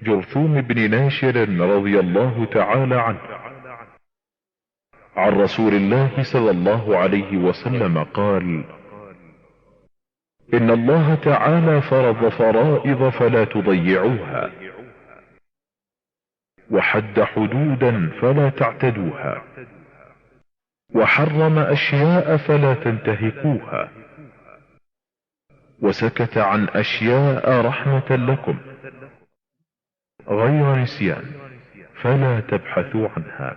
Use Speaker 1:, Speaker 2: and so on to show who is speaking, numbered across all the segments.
Speaker 1: جرثوم بن ناشر رضي الله تعالى عنه عن رسول الله صلى الله عليه وسلم قال: إن الله تعالى فرض فرائض فلا تضيعوها، وحد حدودا فلا تعتدوها، وحرم أشياء فلا تنتهكوها، وسكت عن أشياء رحمة لكم غير نسيان فلا تبحثوا عنها.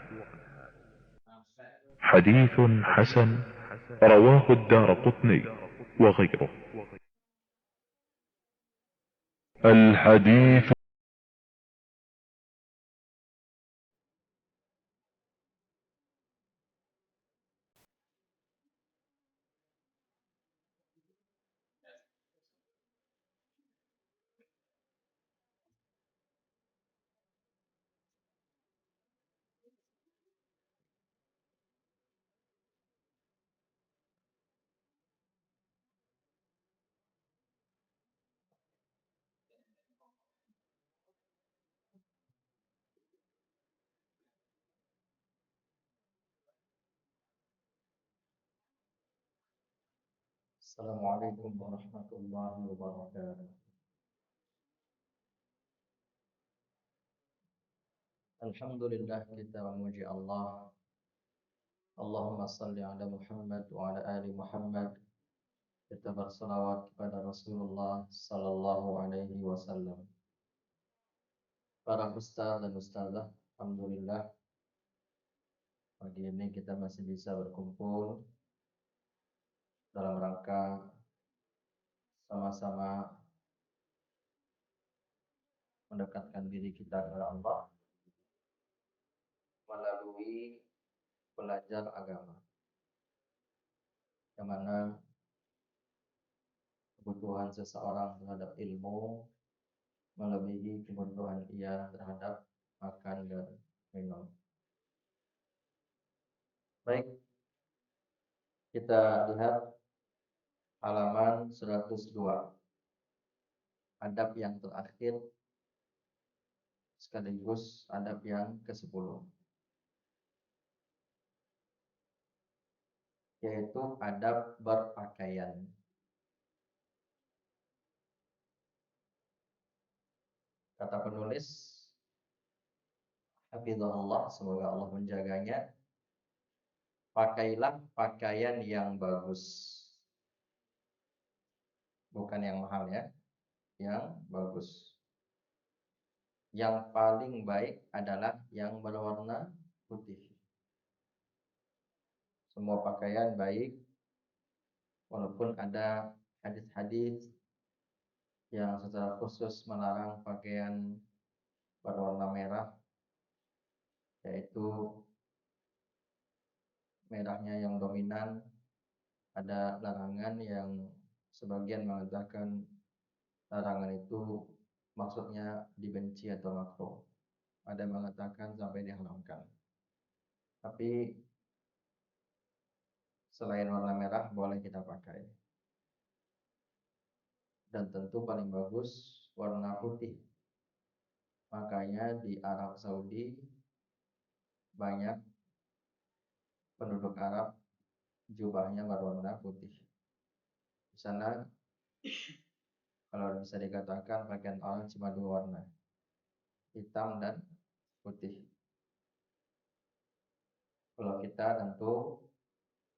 Speaker 1: حديث حسن رواه الدارقطني وغيره. الحديث
Speaker 2: Assalamualaikum warahmatullahi wabarakatuh. Alhamdulillah, kita memuji Allah. Allahumma salli ala Muhammad wa ala ali Muhammad. Kita bersalawat kepada Rasulullah sallallahu alaihi wasallam. Para ustaz dan ustazah, alhamdulillah pagi ini kita masih bisa berkumpul dalam rangka sama-sama mendekatkan diri kita kepada Allah melalui belajar agama, yang mana kebutuhan seseorang terhadap ilmu melebihi kebutuhan ia terhadap makan dan minum. Baik, kita lihat halaman 102. Adab yang terakhir sekaligus adab yang ke-10, yaitu adab berpakaian. Kata penulis, hafizahullah, semoga Allah menjaganya, pakailah pakaian yang bagus. Bukan yang mahal ya, yang bagus. Yang paling baik adalah yang berwarna putih. Semua pakaian baik, walaupun ada hadis-hadis yang secara khusus melarang pakaian berwarna merah, yaitu merahnya yang dominan. Ada larangan yang sebagian mengatakan larangan itu maksudnya dibenci atau makruh. Ada yang mengatakan sampai diharamkan. Tapi selain warna merah boleh kita pakai. Dan tentu paling bagus warna putih. Makanya di Arab Saudi banyak penduduk Arab jubahnya berwarna putih. Di sana kalau bisa dikatakan pakaian orang cuma dua warna, hitam dan putih. Kalau kita tentu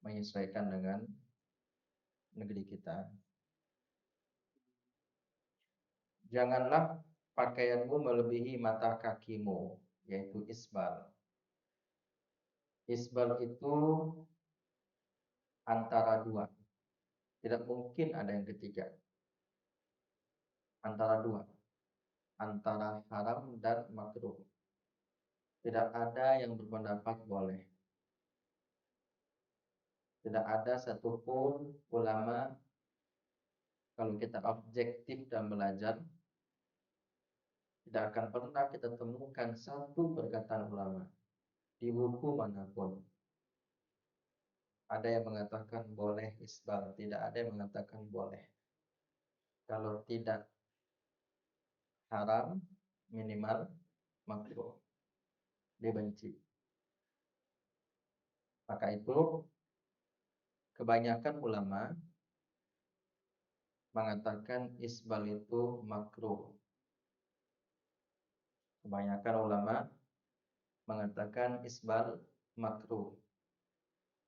Speaker 2: menyesuaikan dengan negeri kita. Janganlah pakaianmu melebihi mata kakimu, yaitu isbal. Isbal itu antara dua. Tidak mungkin ada yang ketiga. Antara dua. Antara haram dan makruh. Tidak ada yang berpendapat boleh. Tidak ada satupun ulama, kalau kita objektif dan belajar, tidak akan pernah kita temukan satu perkataan ulama di buku manapun. Ada yang mengatakan boleh isbal, tidak ada yang mengatakan boleh. Kalau tidak haram, minimal makruh, dibenci. Maka itu kebanyakan ulama mengatakan isbal itu makruh. Kebanyakan ulama mengatakan isbal makruh,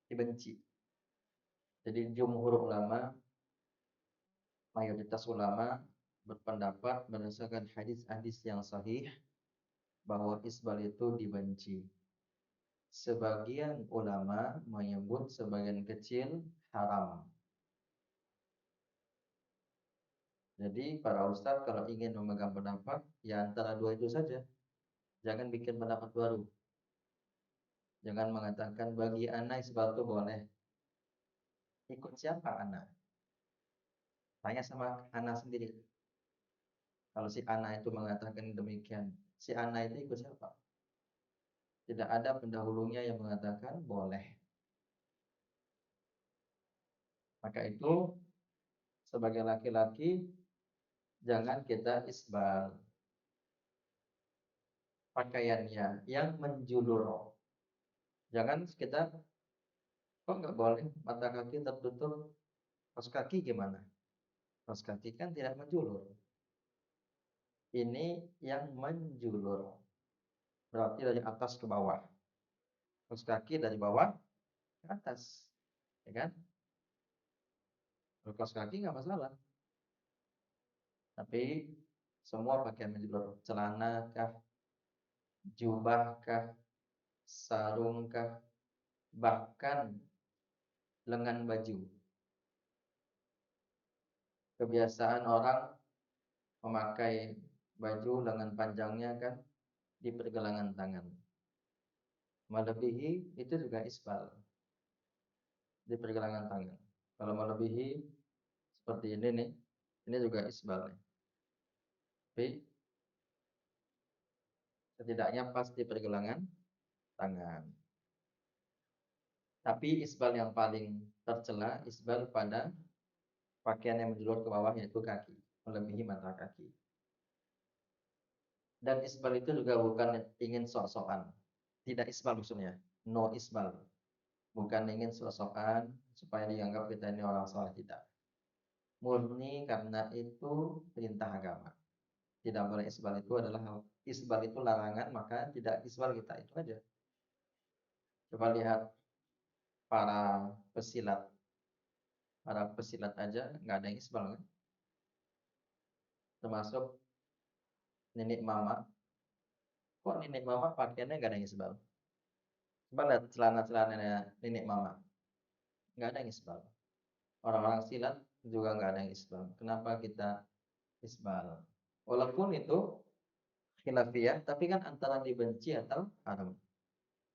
Speaker 2: dibenci. Jadi jumhur ulama, mayoritas ulama berpendapat berdasarkan hadis-hadis yang sahih bahwa isbal itu dibenci. Sebagian ulama menyebut sebagian kecil haram. Jadi para ustadz kalau ingin memegang pendapat, ya antara dua itu saja. Jangan bikin pendapat baru. Jangan mengatakan bagi anak isbal itu boleh. Ikut siapa anak? Tanya sama anak sendiri. Kalau si anak itu mengatakan demikian, si anak itu ikut siapa? Tidak ada pendahulunya yang mengatakan boleh. Maka itu sebagai laki-laki jangan kita isbal pakaiannya yang menjulur. Jangan kita kok nggak boleh mata kaki tertutup, kaos kaki gimana? Kaos kaki kan tidak menjulur. Ini yang menjulur. Berarti dari atas ke bawah. Kaos kaki dari bawah ke atas. Ya kan? Kalau kaos kaki nggak masalah. Tapi semua pakaian menjulur. Celana kah, jubah kah, sarung kah, bahkan lengan baju. Kebiasaan orang memakai baju lengan panjangnya kan di pergelangan tangan. Melebihi itu juga isbal di pergelangan tangan. Kalau melebihi seperti ini nih, ini juga isbal nih. Tapi setidaknya pas di pergelangan tangan. Tapi isbal yang paling tercela isbal pada pakaian yang menjulur ke bawah yaitu kaki, melebihi mata kaki. Dan isbal itu juga bukan ingin sok-sokan. Tidak isbal maksudnya, no isbal. Bukan ingin sok-sokan supaya dianggap kita ini orang soleh, tidak. Murni karena itu perintah agama. Tidak boleh isbal, itu adalah isbal itu larangan, maka tidak isbal kita, itu aja. Coba lihat para pesilat. Para pesilat aja nggak ada yang isbal kan? Termasuk nenek mama. Kok nenek mama pakaiannya nggak ada yang isbal? Coba lihat celana-celana nenek mama. Nggak ada yang isbal. Orang-orang silat juga nggak ada yang isbal. Kenapa kita isbal? Walaupun itu khilafiyah, tapi kan antara dibenci atau haram.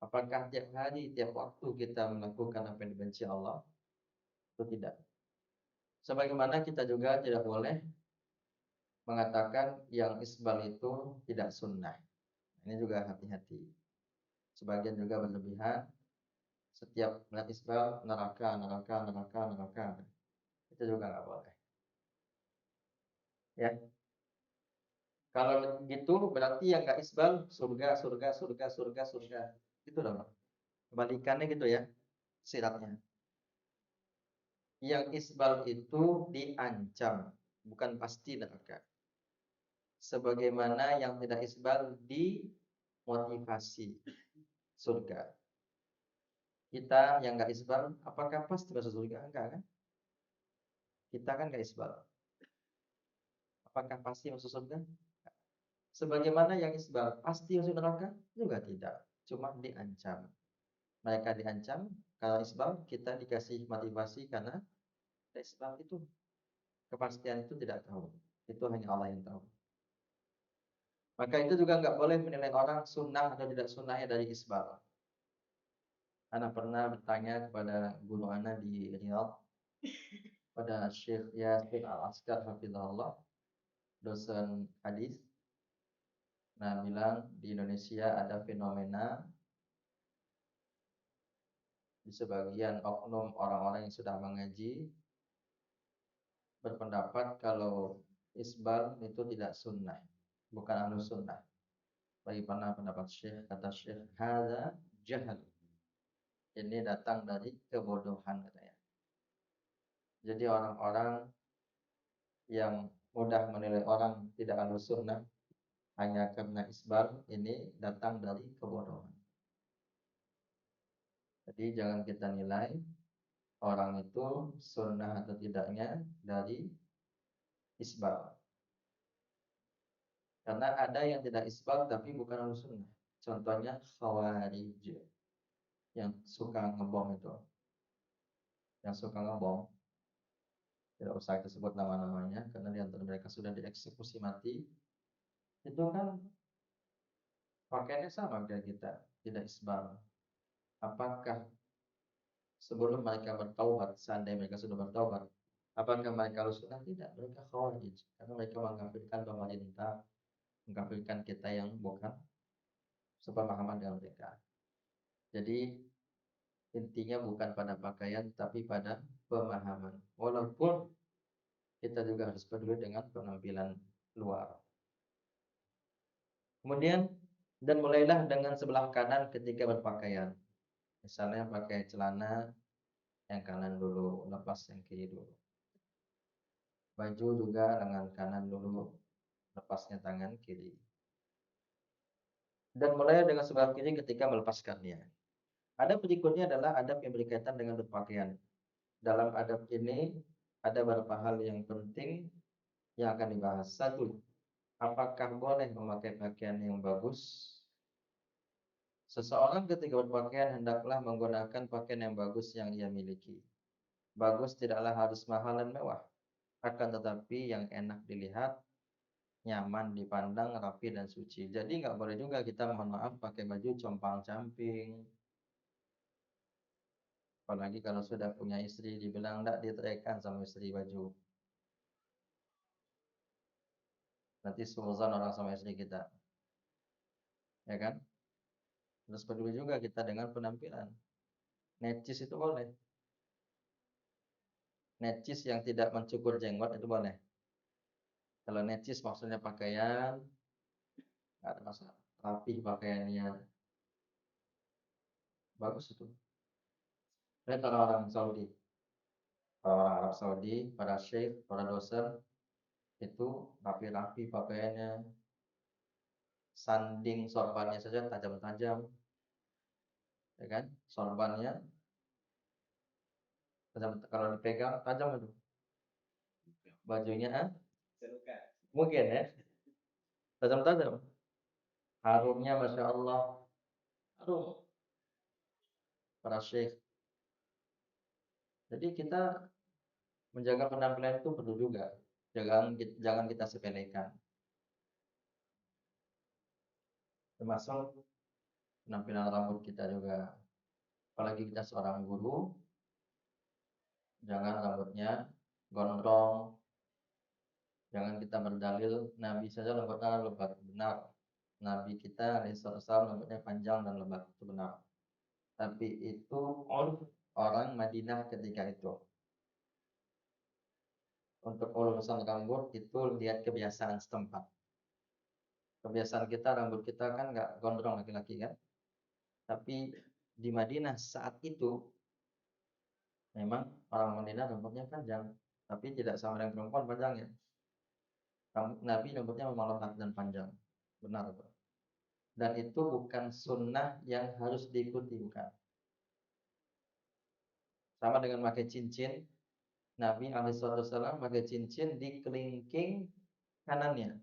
Speaker 2: Apakah tiap hari, tiap waktu kita melakukan apa yang dibenci Allah? Itu tidak. Sebagaimana kita juga tidak boleh mengatakan yang isbal itu tidak sunnah. Ini juga hati-hati. Sebagian juga berlebihan. Setiap melihat isbal, neraka, neraka, neraka, neraka. Itu juga nggak boleh. Ya, kalau gitu berarti yang nggak isbal surga, surga, surga, surga, surga. Itu dong. Kebalikannya gitu ya, siratnya. Yang isbal itu diancam, bukan pasti neraka. Sebagaimana yang tidak isbal dimotivasi surga. Kita yang nggak isbal, apakah pasti masuk surga? Enggak kan? Kita kan nggak isbal. Apakah pasti masuk surga? Sebagaimana yang isbal pasti masuk neraka? Juga tidak. Cuma diancam. Mereka diancam, kalau isbal kita dikasih motivasi karena isbal itu kepastian itu tidak tahu. Itu hanya Allah yang tahu. Maka itu juga nggak boleh menilai orang sunnah atau tidak sunnahnya dari isbal. Ana pernah bertanya kepada guru Ana di Riyadh, pada Syekh Yasin Al-Askar Hafizahullah, dosen hadis. Nah, bilang di Indonesia ada fenomena di sebagian oknum orang-orang yang sudah mengaji berpendapat kalau isbal itu tidak sunnah. bukan ahlus sunnah. Bagaimana pendapat Syekh? Kata Syekh, hadza jahal. Ini datang dari kebodohan katanya. Jadi orang-orang yang mudah menilai orang tidak ahlus sunnah hanya karena isbar, ini datang dari kebodohan. Jadi jangan kita nilai orang itu sunnah atau tidaknya dari isbar. Karena ada yang tidak isbar tapi bukan ahlus sunnah. Contohnya khawarij yang suka ngebom itu. Yang suka ngebom. Tidak usah kita sebut nama-namanya karena di antara mereka sudah dieksekusi mati. Itu kan pakaiannya sama kayak kita, tidak isbar. Apakah sebelum mereka bertaubat, seandainya mereka sudah bertaubat, apakah mereka ahlus sunnah? Tidak, mereka khawarij. Karena mereka mengkafirkan pemerintah, mengkafirkan kita yang bukan sepemahaman dengan mereka. Jadi intinya bukan pada pakaian tapi pada pemahaman. Walaupun kita juga harus peduli dengan penampilan luar. Kemudian dan mulailah dengan sebelah kanan ketika berpakaian. Misalnya pakai celana yang kanan dulu, lepas yang kiri dulu. Baju juga lengan kanan dulu, lepasnya tangan kiri. Dan mulai dengan sebelah kiri ketika melepaskannya. Adab berikutnya adalah adab yang berkaitan dengan berpakaian. Dalam adab ini ada beberapa hal yang penting yang akan dibahas. Satu, apakah boleh memakai pakaian yang bagus? Seseorang ketika berpakaian hendaklah menggunakan pakaian yang bagus yang ia miliki. Bagus tidaklah harus mahal dan mewah, akan tetapi yang enak dilihat, nyaman dipandang, rapi dan suci. Jadi nggak boleh juga kita mohon maaf pakai baju compang-camping. Apalagi kalau sudah punya istri dibilang enggak diteriakan sama istri baju. Nanti suuzon orang sama istri kita. Ya kan? Terus peduli juga kita dengan penampilan. Necis itu boleh. Necis yang tidak mencukur jenggot itu boleh. Kalau necis maksudnya pakaian, nggak ada masalah. Rapi pakaiannya, bagus itu. Lihat orang-orang Saudi, orang Arab Saudi, para syekh, para dosen, itu rapi-rapi pakaiannya, sanding sorbannya saja tajam-tajam, ya kan? Sorbannya tajam, kalau dipegang tajam itu. Bajunya, mungkin ya, tajam-tajam. Harumnya, masya Allah, harum para syekh. Jadi kita menjaga penampilan itu perlu juga. Jangan kita sepelekan. Termasuk penampilan rambut kita juga. Apalagi kita seorang guru, jangan rambutnya gondrong. Jangan kita berdalil Nabi saja rambutnya lebat. Benar. Nabi kita alaihissalam rambutnya panjang dan lebat. Itu benar. Tapi itu orang Madinah ketika itu. Untuk urusan rambut itu lihat kebiasaan setempat. Kebiasaan kita, rambut kita kan nggak gondrong laki-laki kan. Tapi di Madinah saat itu memang orang Madinah rambutnya panjang, tapi tidak sama dengan perempuan panjangnya. Rambut Nabi rambutnya memang lebat dan panjang, benar itu. Dan itu bukan sunnah yang harus diikuti, bukan. Sama dengan pakai cincin, Nabi alaihissalam pakai cincin di kelingking kanannya.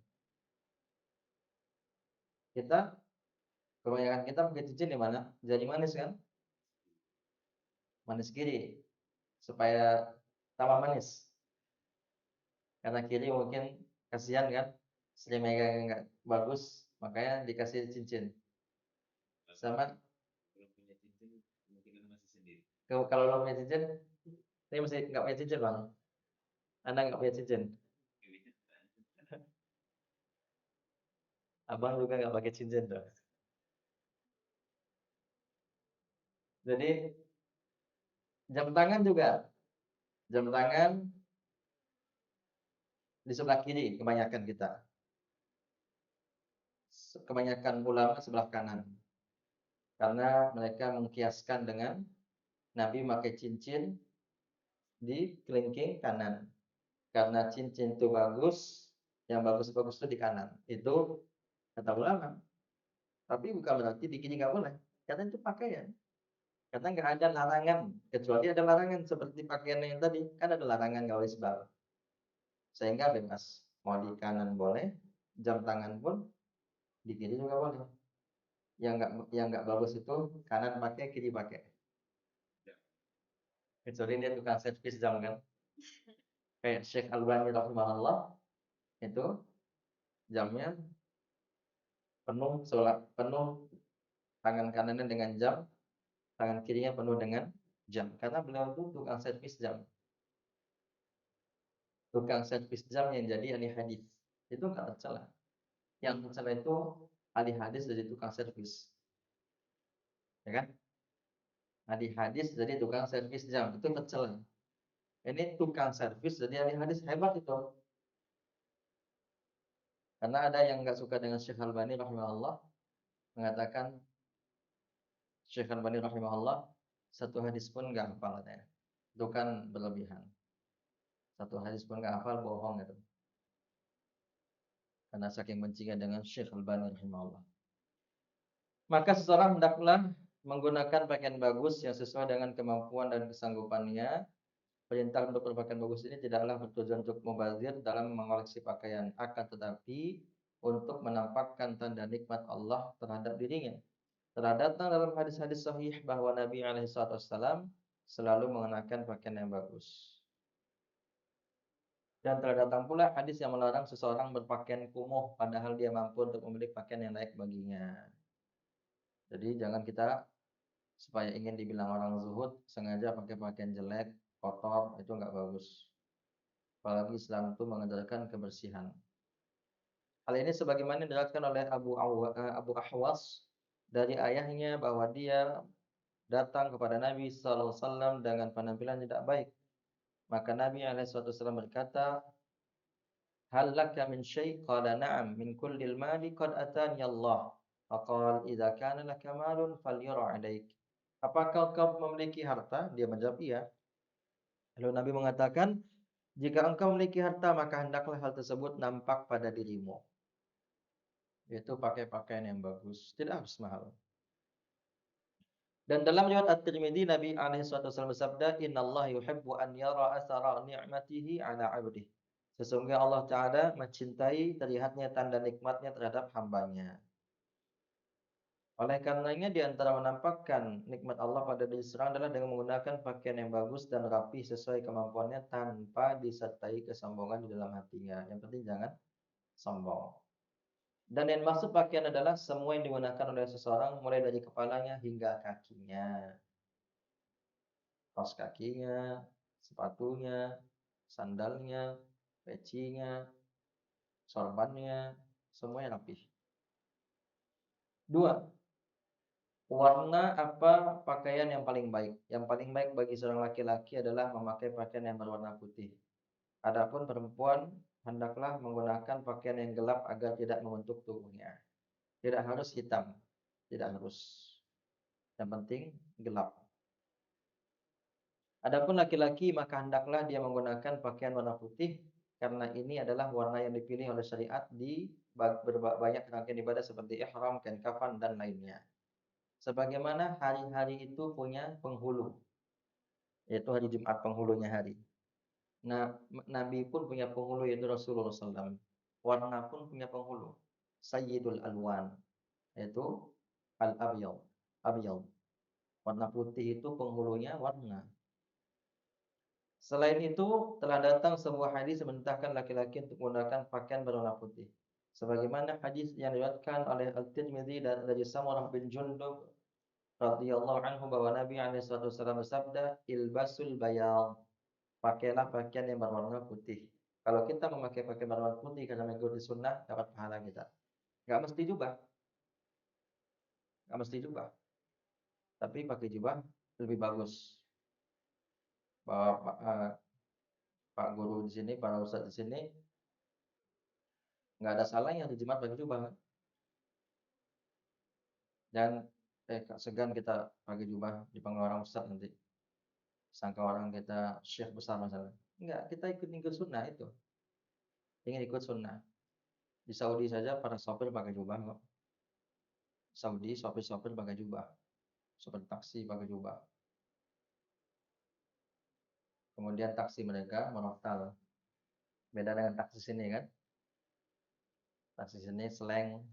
Speaker 2: Kita kebanyakan kita pakai cincin di mana? Jadi manis kan? Manis kiri supaya tambah manis. Karena kiri mungkin kasihan kan, sering megang nggak bagus, makanya dikasih cincin. Sama kalau lo punya cincin, ini masih nggak punya cincin bang. Anda nggak punya cincin, abang juga nggak pakai cincin tuh. Jadi jam tangan juga, jam tangan di sebelah kiri kebanyakan kita. kebanyakan ulama sebelah kanan. Karena mereka mengkiaskan dengan Nabi pakai cincin di kelingking kanan. Karena cincin itu bagus, yang bagus-bagus itu di kanan. Itu kata ulama. Tapi bukan berarti di kiri nggak boleh. Karena itu pakaian. Karena nggak ada larangan. Kecuali ada larangan seperti pakaian yang tadi. Kan ada larangan nggak boleh sebar. Sehingga bebas. Mau di kanan boleh, jam tangan pun di kiri juga boleh. Yang nggak bagus itu kanan pakai, kiri pakai. Kecuali dia tukang servis jam kan. Kayak Syekh Albani rahimahullah itu jamnya penuh penuh tangan kanannya dengan jam, tangan kirinya penuh dengan jam. Karena beliau itu tukang servis jam. Tukang servis jam yang jadi ahli hadis. Itu nggak tercela. Yang tercela itu ahli hadis jadi tukang servis. Ya kan? Ahli hadis jadi tukang servis jam. Itu tercela. Ini tukang servis jadi ahli hadis, hebat itu. Karena ada yang nggak suka dengan Syekh Albani rahimahullah, mengatakan Syekh Albani rahimahullah satu hadis pun nggak hafal katanya. Itu kan berlebihan. Satu hadis pun nggak hafal, bohong itu. Karena saking bencinya dengan Syekh Albani rahimahullah. Maka seseorang hendaklah menggunakan pakaian bagus yang sesuai dengan kemampuan dan kesanggupannya. Perintah untuk berpakaian bagus ini tidaklah bertujuan untuk mubazir dalam mengoleksi pakaian, akan tetapi untuk menampakkan tanda nikmat Allah terhadap dirinya. Telah datang dalam hadis-hadis sahih bahwa Nabi SAW selalu mengenakan pakaian yang bagus. Dan telah datang pula hadis yang melarang seseorang berpakaian kumuh padahal dia mampu untuk membeli pakaian yang layak baginya. Jadi jangan kita supaya ingin dibilang orang zuhud sengaja pakai pakaian jelek, kotor, itu nggak bagus. Apalagi Islam itu mengajarkan kebersihan. Hal ini sebagaimana diriwayatkan oleh Abu Ahwas dari ayahnya bahwa dia datang kepada Nabi SAW dengan penampilan tidak baik. Maka Nabi SAW berkata, "Hal laka min syai'?" Qala, "Na'am, min kullil mali qad atani Allah." Faqala, "Idza kana laka malun falyura 'alaik." Apakah kau memiliki harta? Dia menjawab, "Iya." Lalu Nabi mengatakan, "Jika engkau memiliki harta, maka hendaklah hal tersebut nampak pada dirimu." Yaitu pakai pakaian yang bagus, tidak harus mahal. Dan dalam riwayat At-Tirmidzi Nabi alaihi wasallam bersabda, "Innallaha yuhibbu an yara athara ni'matihi 'ala 'abdihi." Sesungguhnya Allah Ta'ala mencintai terlihatnya tanda nikmatnya terhadap hambanya. Oleh karenanya di antara menampakkan nikmat Allah pada diri seorang adalah dengan menggunakan pakaian yang bagus dan rapi sesuai kemampuannya tanpa disertai kesombongan di dalam hatinya. Yang penting jangan sombong. Dan yang maksud pakaian adalah semua yang digunakan oleh seseorang mulai dari kepalanya hingga kakinya. Kaos kakinya, sepatunya, sandalnya, pecinya, sorbannya, semuanya rapi. Dua, warna apa pakaian yang paling baik? Yang paling baik bagi seorang laki-laki adalah memakai pakaian yang berwarna putih. Adapun perempuan hendaklah menggunakan pakaian yang gelap agar tidak membentuk tubuhnya. Tidak harus hitam, tidak harus. Yang penting gelap. Adapun laki-laki maka hendaklah dia menggunakan pakaian warna putih karena ini adalah warna yang dipilih oleh syariat di banyak rangkaian ibadah seperti ihram, kain kafan dan lainnya. Sebagaimana hari-hari itu punya penghulu, yaitu hari Jumat penghulunya hari. Nah, Nabi pun punya penghulu yaitu Rasulullah SAW. Warna pun punya penghulu. Sayyidul Alwan, yaitu al-abyad. Abyad. Warna putih itu penghulunya warna. Selain itu, telah datang sebuah hadis yang memerintahkan laki-laki untuk menggunakan pakaian berwarna putih. Sebagaimana hadis yang diriwayatkan oleh At-Tirmidzi dari Samurah bin Jundub radhiyallahu anhu bahwa Nabi SAW bersabda, "Ilbasul bayad." Pakailah pakaian yang berwarna putih. Kalau kita memakai pakaian berwarna putih karena mengikuti sunnah, dapat pahala kita. Gak mesti jubah, gak mesti jubah. Tapi pakai jubah lebih bagus. Bahwa Pak Guru di sini, para ustadz di sini, nggak ada salahnya di Jumat pakai jubah. Dan segan kita pakai jubah dipanggil orang ustaz nanti. Sangka orang kita syekh besar misalnya. Enggak, kita ikut sunnah itu. Ingin ikut sunnah. Di Saudi saja para sopir pakai jubah kok. Saudi sopir-sopir pakai jubah. Sopir taksi pakai jubah. Kemudian taksi mereka monoktal. Beda dengan taksi sini kan. Taksi sini slang,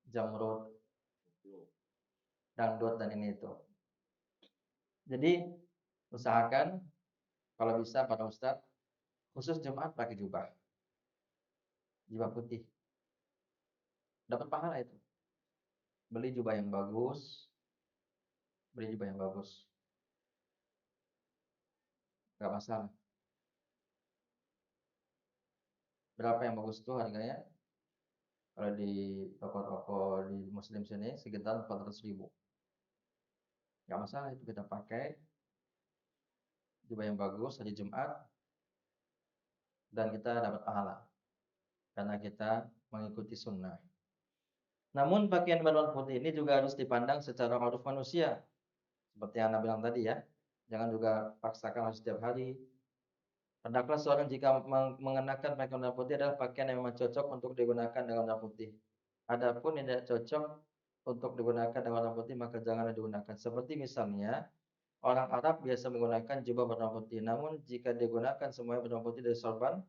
Speaker 2: jamrut, dangdut dan ini itu. Jadi usahakan kalau bisa para ustadz khusus Jumat pakai jubah putih, dapat pahala itu. Beli jubah yang bagus, nggak masalah. Berapa yang bagus itu harganya? Kalau di toko-toko di Muslim sini sekitar 400.000. Nggak masalah itu kita pakai jubah yang bagus hari Jumat dan kita dapat pahala karena kita mengikuti sunnah. Namun pakaian berwarna putih ini juga harus dipandang secara uruf manusia. Seperti yang Anda bilang tadi ya. Jangan juga paksakan harus setiap hari. Hendaklah seorang jika mengenakan pakaian warna putih adalah pakaian yang memang cocok untuk digunakan dengan warna putih. Adapun yang tidak cocok untuk digunakan dengan warna putih maka janganlah digunakan. Seperti misalnya orang Arab biasa menggunakan jubah berwarna putih. Namun jika digunakan semuanya berwarna putih dari sorban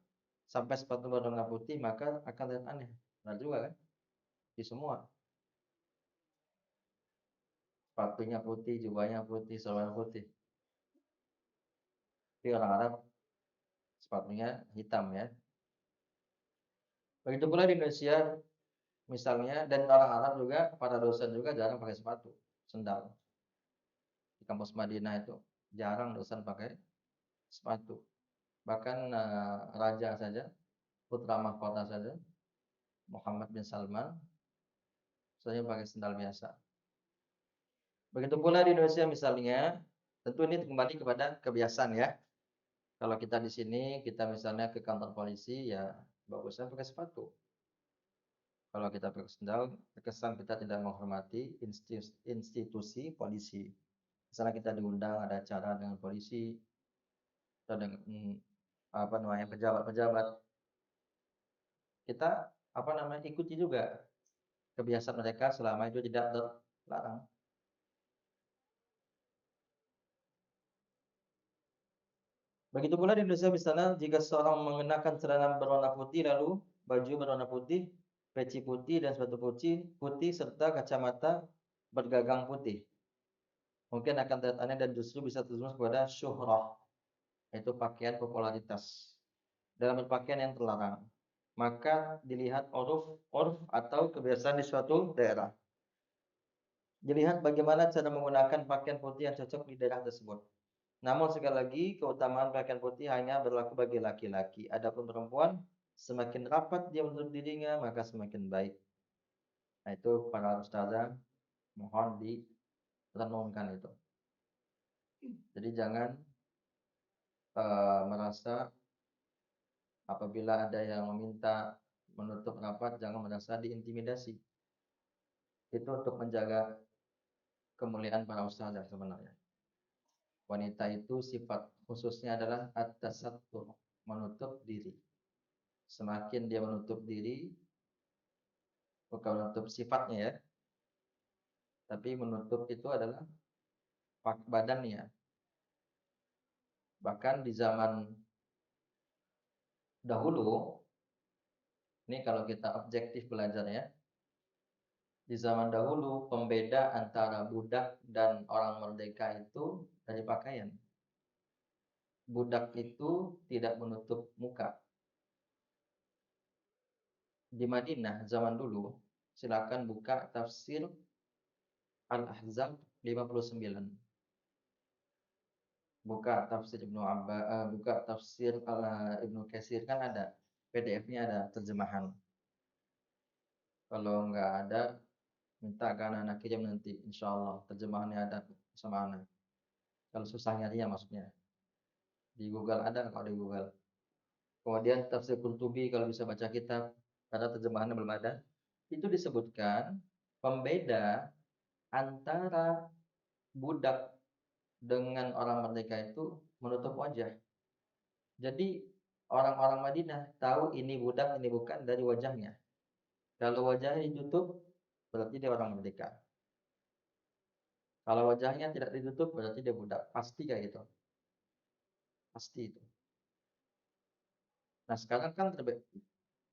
Speaker 2: sampai sepatu berwarna putih maka akan terlihat aneh. Benar juga kan? Di semua. Sepatunya putih, jubahnya putih, sorban putih. Tapi orang Arab sepatunya hitam ya. Begitu pula di Indonesia misalnya, dan orang Arab juga, para dosen juga jarang pakai sepatu, sendal. Di kampus Madinah itu jarang dosen pakai sepatu. Bahkan raja saja, putra mahkota saja, Muhammad bin Salman, saya pakai sendal biasa. Begitu pula di Indonesia misalnya, tentu ini kembali kepada kebiasaan ya. Kalau kita di sini, kita misalnya ke kantor polisi, ya bagusnya pakai sepatu. Kalau kita pakai sendal, terkesan kita tidak menghormati institusi polisi. Misalnya kita diundang ada acara dengan polisi atau dengan pejabat-pejabat, kita ikuti juga kebiasaan mereka selama itu tidak terlarang. Begitu pula di Indonesia misalnya jika seorang mengenakan celana berwarna putih lalu baju berwarna putih, peci putih dan sepatu putih serta kacamata bergagang putih, mungkin akan terlihat aneh dan justru bisa terjerumus kepada syuhrah, yaitu pakaian popularitas dalam berpakaian yang terlarang. Maka dilihat uruf atau kebiasaan di suatu daerah. Dilihat bagaimana cara menggunakan pakaian putih yang cocok di daerah tersebut. Namun sekali lagi, keutamaan pakaian putih hanya berlaku bagi laki-laki. Adapun perempuan, semakin rapat dia menutup dirinya, maka semakin baik. Nah, itu para ustazah mohon direnungkan itu. Jadi jangan merasa apabila ada yang meminta menutup rapat, jangan merasa diintimidasi. Itu untuk menjaga kemuliaan para ustazah sebenarnya. Wanita itu sifat khususnya adalah at-tasattur, menutup diri. Semakin dia menutup diri, bukan menutup sifatnya ya, tapi menutup itu adalah badannya. Bahkan di zaman dahulu, ini kalau kita objektif belajar ya, di zaman dahulu pembeda antara budak dan orang merdeka itu dari pakaian. Budak itu tidak menutup muka. Di Madinah zaman dulu, silakan buka tafsir Al-Ahzab 59. Buka tafsir buka tafsir Ibnu Katsir kan ada PDF-nya, ada terjemahan. Kalau nggak ada, minta ke anak-anak kirim nanti, insya Allah terjemahannya ada sama anak. Kalau susah nyarinya maksudnya. Di Google ada kalau di Google. Kemudian tafsir Qurtubi kalau bisa baca kitab, karena terjemahannya belum ada. Itu disebutkan pembeda antara budak dengan orang merdeka itu menutup wajah. Jadi orang-orang Madinah tahu ini budak, ini bukan dari wajahnya. Kalau wajahnya ditutup, berarti dia orang merdeka. Kalau wajahnya tidak ditutup, berarti dia budak. Pasti kayak gitu. Pasti itu. Nah sekarang kan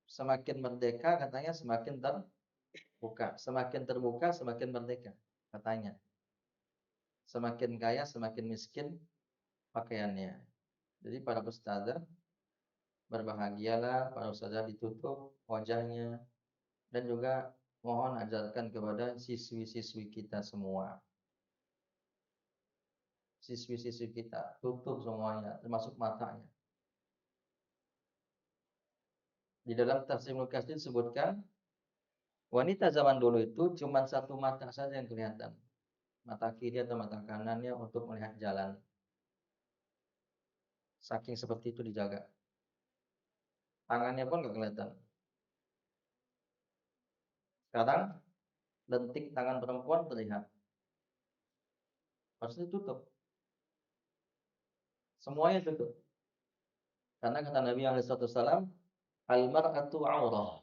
Speaker 2: semakin merdeka katanya semakin terbuka. Semakin terbuka, semakin merdeka katanya. Semakin kaya, semakin miskin pakaiannya. Jadi para ustazah berbahagialah, para ustazah ditutup wajahnya, dan juga mohon ajarkan kepada siswi-siswi kita semua. Siswi-siswi kita tutup semuanya, termasuk matanya. Di dalam tafsir Ibnu Katsir disebutkan wanita zaman dulu itu cuma satu mata saja yang kelihatan, mata kiri atau mata kanannya untuk melihat jalan. Saking seperti itu dijaga. Tangannya pun nggak kelihatan. Sekarang lentik tangan perempuan terlihat. Harus ditutup. Semuanya tutup. Karena kata Nabi SAW, al-mar'atu aurah.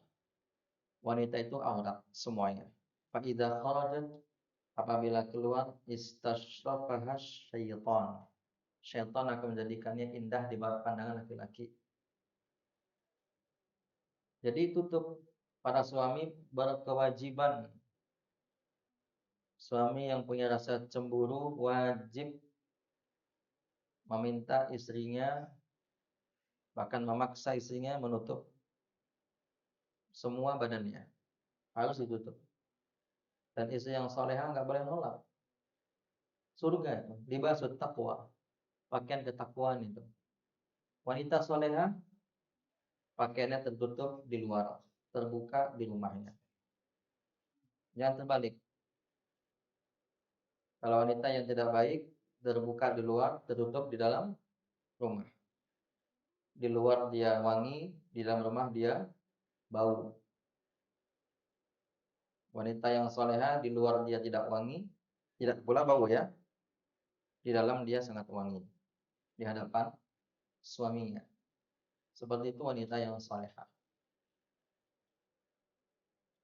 Speaker 2: Wanita itu aurat semuanya. Fa idza kharajat, apabila keluar, istasyrafaha syaitan. Syaitan akan menjadikannya indah di bawah pandangan laki-laki. Jadi tutup. Para suami berkewajiban. Suami yang punya rasa cemburu wajib meminta istrinya, bahkan memaksa istrinya menutup semua badannya. Harus ditutup. Dan istri yang soleha nggak boleh nolak. Surga itu, libasut taqwa. Pakaian ketakwaan itu. Wanita soleha pakaiannya tertutup di luar, terbuka di rumahnya. Jangan terbalik. Kalau wanita yang tidak baik, terbuka di luar, tertutup di dalam rumah. Di luar dia wangi, di dalam rumah dia bau. Wanita yang soleha, di luar dia tidak wangi, tidak pula bau ya. Di dalam dia sangat wangi. Di hadapan suaminya. Seperti itu wanita yang soleha.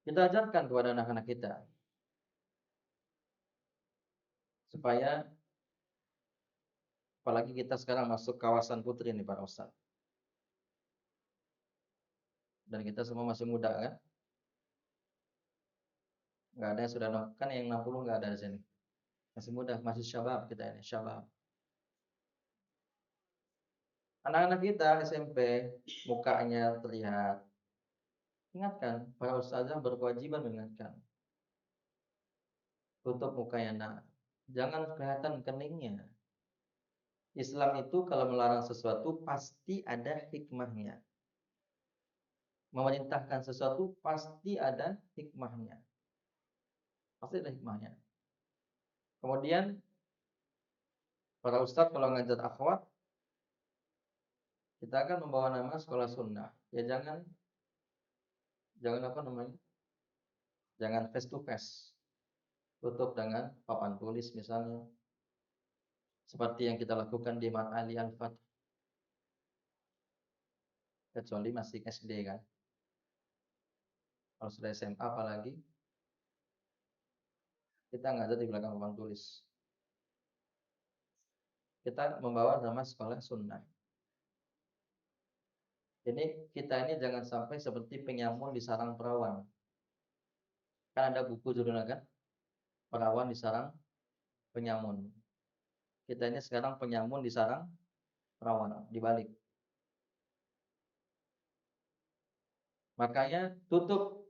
Speaker 2: Kita ajarkan kepada anak-anak kita. Supaya apalagi kita sekarang masuk kawasan putri nih para ustaz. Dan kita semua masih muda kan? Nggak ada yang sudah kan yang 60 nggak ada di sini. Masih muda, masih syabab kita ini, syabab. Anak-anak kita SMP mukanya terlihat. Ingatkan, para ustazah berkewajiban mengingatkan. Tutup mukanya nak. Jangan kelihatan keningnya. Islam itu kalau melarang sesuatu pasti ada hikmahnya. Memerintahkan sesuatu pasti ada hikmahnya. Pasti ada hikmahnya. Kemudian para ustadz kalau ngajar akhwat, kita akan membawa nama sekolah sunnah. Ya jangan apa namanya? Jangan face to face. Tutup dengan papan tulis misalnya. Seperti yang kita lakukan di Mat Ali Al-Fath. Kecuali masih SD kan. Kalau sudah SMA apalagi, kita ngajar di belakang papan tulis. Kita membawa nama sekolah sunnah. Ini kita ini jangan sampai seperti penyamun di sarang perawan. Kan ada buku judulnya kan? Perawan di sarang penyamun. Kita ini sekarang penyamun di sarang perawan, dibalik. Makanya tutup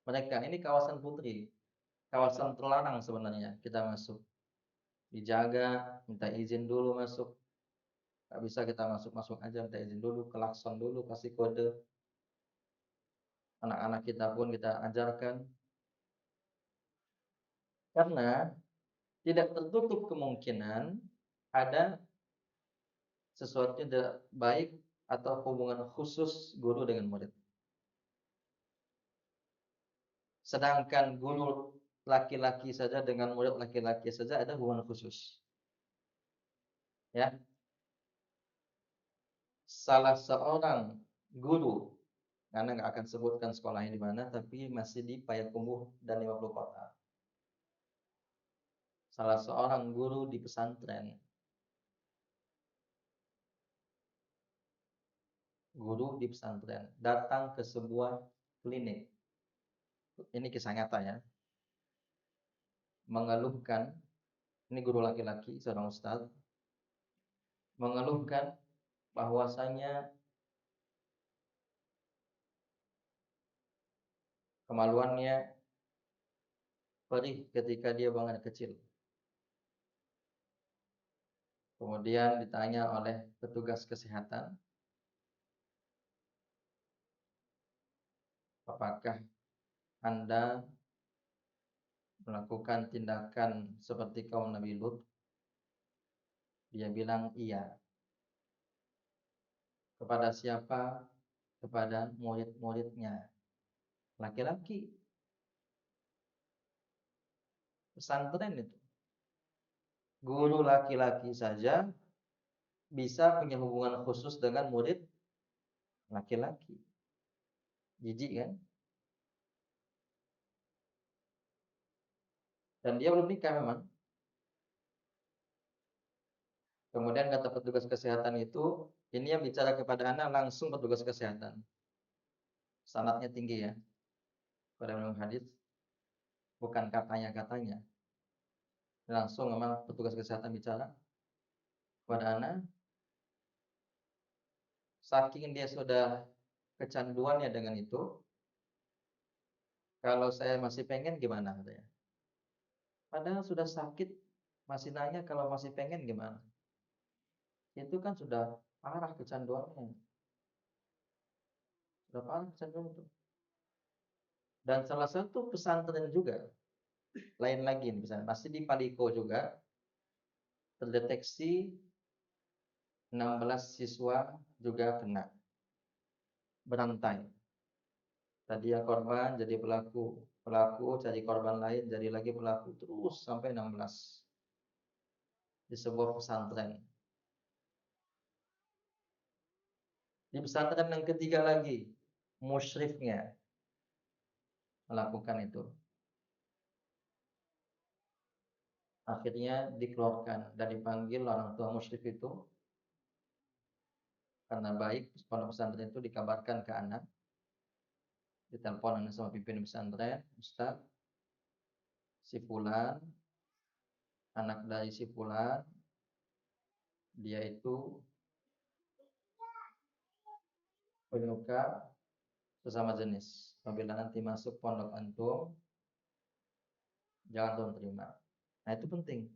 Speaker 2: mereka. Ini kawasan putri. Kawasan terlarang sebenarnya kita masuk. Dijaga, minta izin dulu masuk. Gak bisa kita masuk-masuk aja, minta izin dulu, klakson dulu, kasih kode. Anak-anak kita pun kita ajarkan. Karena tidak tertutup kemungkinan ada sesuatu yang tidak baik atau hubungan khusus guru dengan murid. Sedangkan guru laki-laki saja dengan murid laki-laki saja ada hubungan khusus. Ya, salah seorang guru, karena nggak akan sebutkan sekolahnya di mana, tapi masih di Payakumbuh dan 50 kota. Salah seorang guru di pesantren, datang ke sebuah klinik. Ini kisah nyata ya. Mengeluhkan, ini guru laki-laki, seorang ustadz, mengeluhkan bahwasanya kemaluannya perih ketika dia buang air kecil. Kemudian ditanya oleh petugas kesehatan, apakah Anda melakukan tindakan seperti kaum Nabi Lut? Dia bilang iya. Kepada siapa? Kepada murid-muridnya. Laki-laki. Pesantren itu. Guru laki-laki saja bisa punya hubungan khusus dengan murid laki-laki. Jijik kan? Dan dia belum nikah memang. Kemudian kata petugas kesehatan itu, ini yang bicara kepada anak langsung petugas kesehatan. Sanadnya tinggi ya. Pada dalam hadis, bukan katanya-katanya. Langsung memang petugas kesehatan bicara kepada anak. Saking dia sudah kecanduannya dengan itu, kalau saya masih pengen gimana katanya. Padahal sudah sakit, masih nanya kalau masih pengen gimana. Itu kan sudah parah kecanduannya. Sudah parah kecanduan itu. Dan salah satu pesantren juga, lain lagi misalnya, masih di Paliko juga, terdeteksi 16 siswa juga kena berantai. Tadi yang korban jadi pelaku, pelaku cari korban lain, jadi lagi pelaku, terus sampai 16 di sebuah pesantren. Di pesantren yang ketiga lagi, musyrifnya melakukan itu. Akhirnya dikeluarkan dan dipanggil orang tua musyrif itu. Karena baik, pondok pesantren itu dikabarkan ke anak, ditelepon sama pimpinan pesantren, Ustaz, si Fulan, anak dari si Fulan, dia itu penyuka sesama jenis. Apabila nanti masuk pondok antum, jangan tuan terima. Nah itu penting.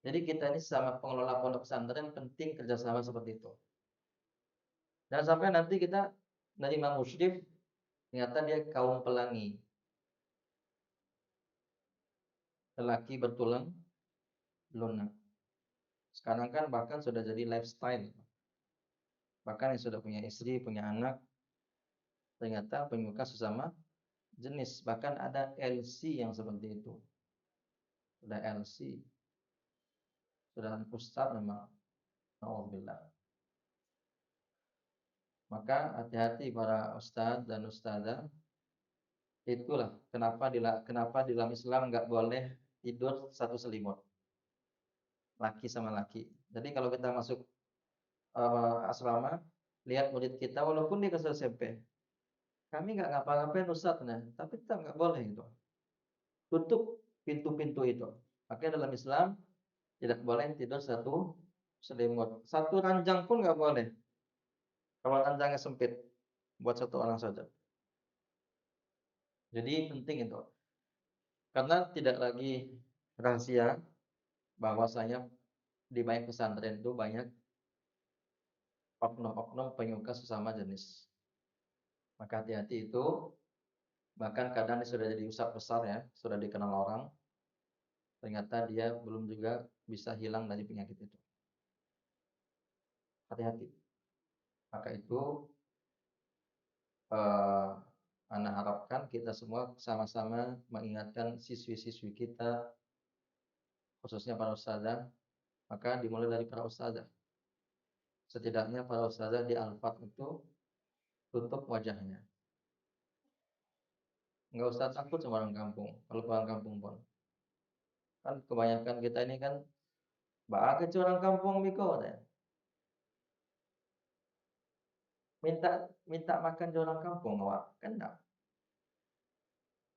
Speaker 2: Jadi kita ini sama pengelola pondok pesantren penting kerjasama seperti itu. Dan sampai nanti kita nerima musyrif, ternyata dia kaum pelangi. Lelaki bertulang lunak. Sekarang kan bahkan sudah jadi lifestyle. Bahkan yang sudah punya istri, punya anak, ternyata penyuka sesama jenis. Bahkan ada LC yang seperti itu. Sudah LC. Sudah ustaz memang. Alhamdulillah. Maka hati-hati para ustaz dan ustazah. Itulah kenapa di dalam Islam nggak boleh tidur satu selimut. Laki sama laki. Jadi kalau kita masuk asrama, lihat murid kita walaupun dia kelas SMP. Kami nggak ngapa-ngapain Ustaz, nah, tapi tetap nggak boleh itu. Tutup pintu-pintu itu. Makanya dalam Islam tidak boleh tidur satu selimut. Satu ranjang pun nggak boleh. Kalau ranjangnya sempit, buat satu orang saja. Jadi penting itu. Karena tidak lagi rahasia bahwasanya di banyak pesantren itu banyak oknum-oknum penyuka sesama jenis. Maka hati-hati itu. Bahkan kadang dia sudah jadi ustadz besar ya, sudah dikenal orang. Ternyata dia belum juga bisa hilang dari penyakit itu. Hati-hati. Maka itu Ana harapkan kita semua sama-sama mengingatkan siswi-siswi kita, khususnya para ustazah, maka dimulai dari para ustazah. Setidaknya para ustazah di Al-Fat itu tutup wajahnya. Nggak usah takut sama orang kampung, kalau orang kampung pun. Kan kebanyakan kita ini kan, "Bah, orang kampung Miko," katanya. Minta minta makan di orang kampung awak, kan enggak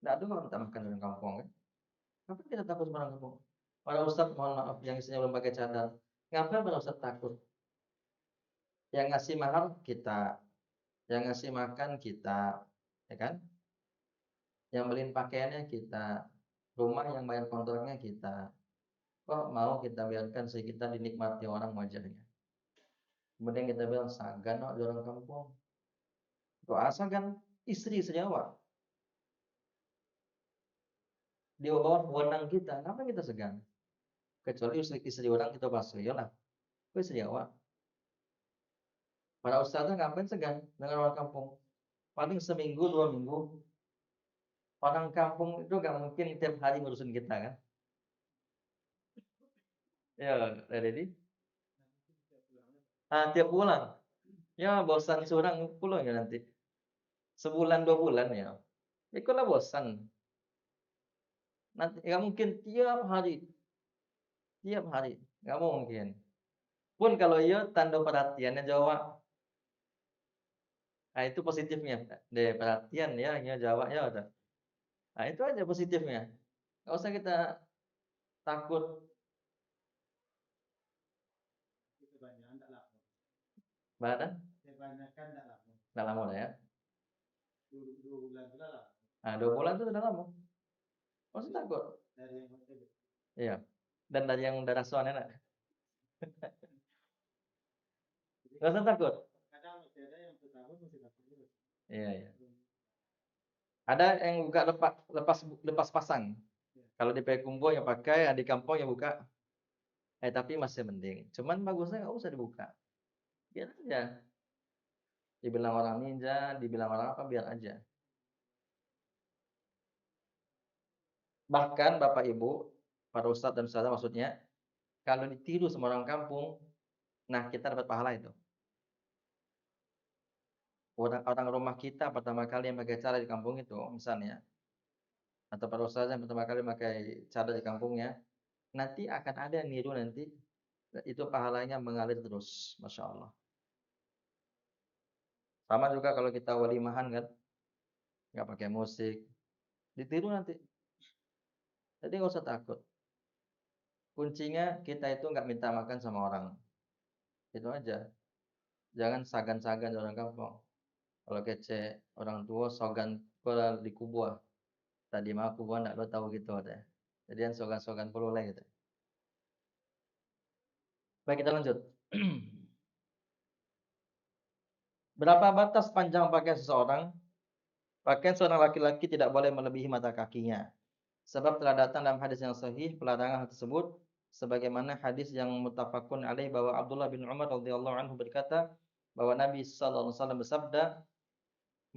Speaker 2: ada orang minta makan di orang kampung kan. Ngapain kita takut sama orang kampung? Para ustaz mohon maaf yang istrinya belum pakai cadar, ngapain para ustaz takut? Yang ngasih mahar kita, yang ngasih makan kita, ya kan? Yang beliin pakaiannya kita, rumah yang bayar kontraknya kita. Kok mau kita biarkan kita dinikmati orang wajahnya? Kemudian kita bilang sagan di orang kampung. Doa sagan istri awak. Di bawah wewenang kita, kenapa kita segan? Kecuali istri orang kita basuh, lah. Kok istri awak? Para ustazah ngapain segan dengan orang kampung? Paling seminggu, 2 minggu. Orang kampung itu gak mungkin tiap hari ngurusin kita kan? Ya, Dedi. Tiap bulan. Ya, bosan seorang pulang ya nanti. Sebulan 2 bulan ya. Itulah bosan. Nanti gak mungkin tiap hari. Tiap hari. Gak mungkin. Pun kalau iya tanda perhatiannya jawab. Nah, itu positifnya. Deh, perhatian ya, jawab ya udah. Nah, itu aja positifnya. Gak usah kita takut. Mana? Tidak lama lah ya. 2 bulan sudah lama. Nah, 2 bulan itu sudah lama. Masih takut? Iya. Dan dari yang darah suan enak. Gak usah takut. Iya, iya. Ada yang buka lepas pasang. Kalau di Payakumbuh yang pakai, di kampung yang buka. Tapi masih mending. Cuman bagusnya nggak usah dibuka. Biar aja. Dibilang orang ninja, dibilang orang apa, biar aja. Bahkan Bapak Ibu, para ustadz dan ustazah maksudnya, kalau ditiru sama orang kampung, nah kita dapat pahala itu. Orang rumah kita pertama kali yang pakai cadar di kampung itu, misalnya, atau para ustazah yang pertama kali pakai cadar di kampungnya, nanti akan ada yang niru nanti, itu pahalanya mengalir terus, Masya Allah. Sama juga kalau kita walimahan kan, nggak pakai musik, ditiru nanti. Jadi nggak usah takut. Kuncinya kita itu nggak minta makan sama orang. Itu aja. Jangan sagan-sagan orang kampung. Kalau kece orang tua sogan kalau di kubur. Tadi mah kubur nggak lo tahu gitu deh. Jadi yang sogan-sogan perlu lah gitu. Baik, kita lanjut. Berapa batas panjang pakaian seseorang? Pakaian seorang laki-laki tidak boleh melebihi mata kakinya. Sebab telah datang dalam hadis yang sahih pelarangan hal tersebut, sebagaimana hadis yang muttafaqun alaih bahwa Abdullah bin Umar radhiyallahu anhu berkata bahwa Nabi sallallahu alaihi wasallam bersabda,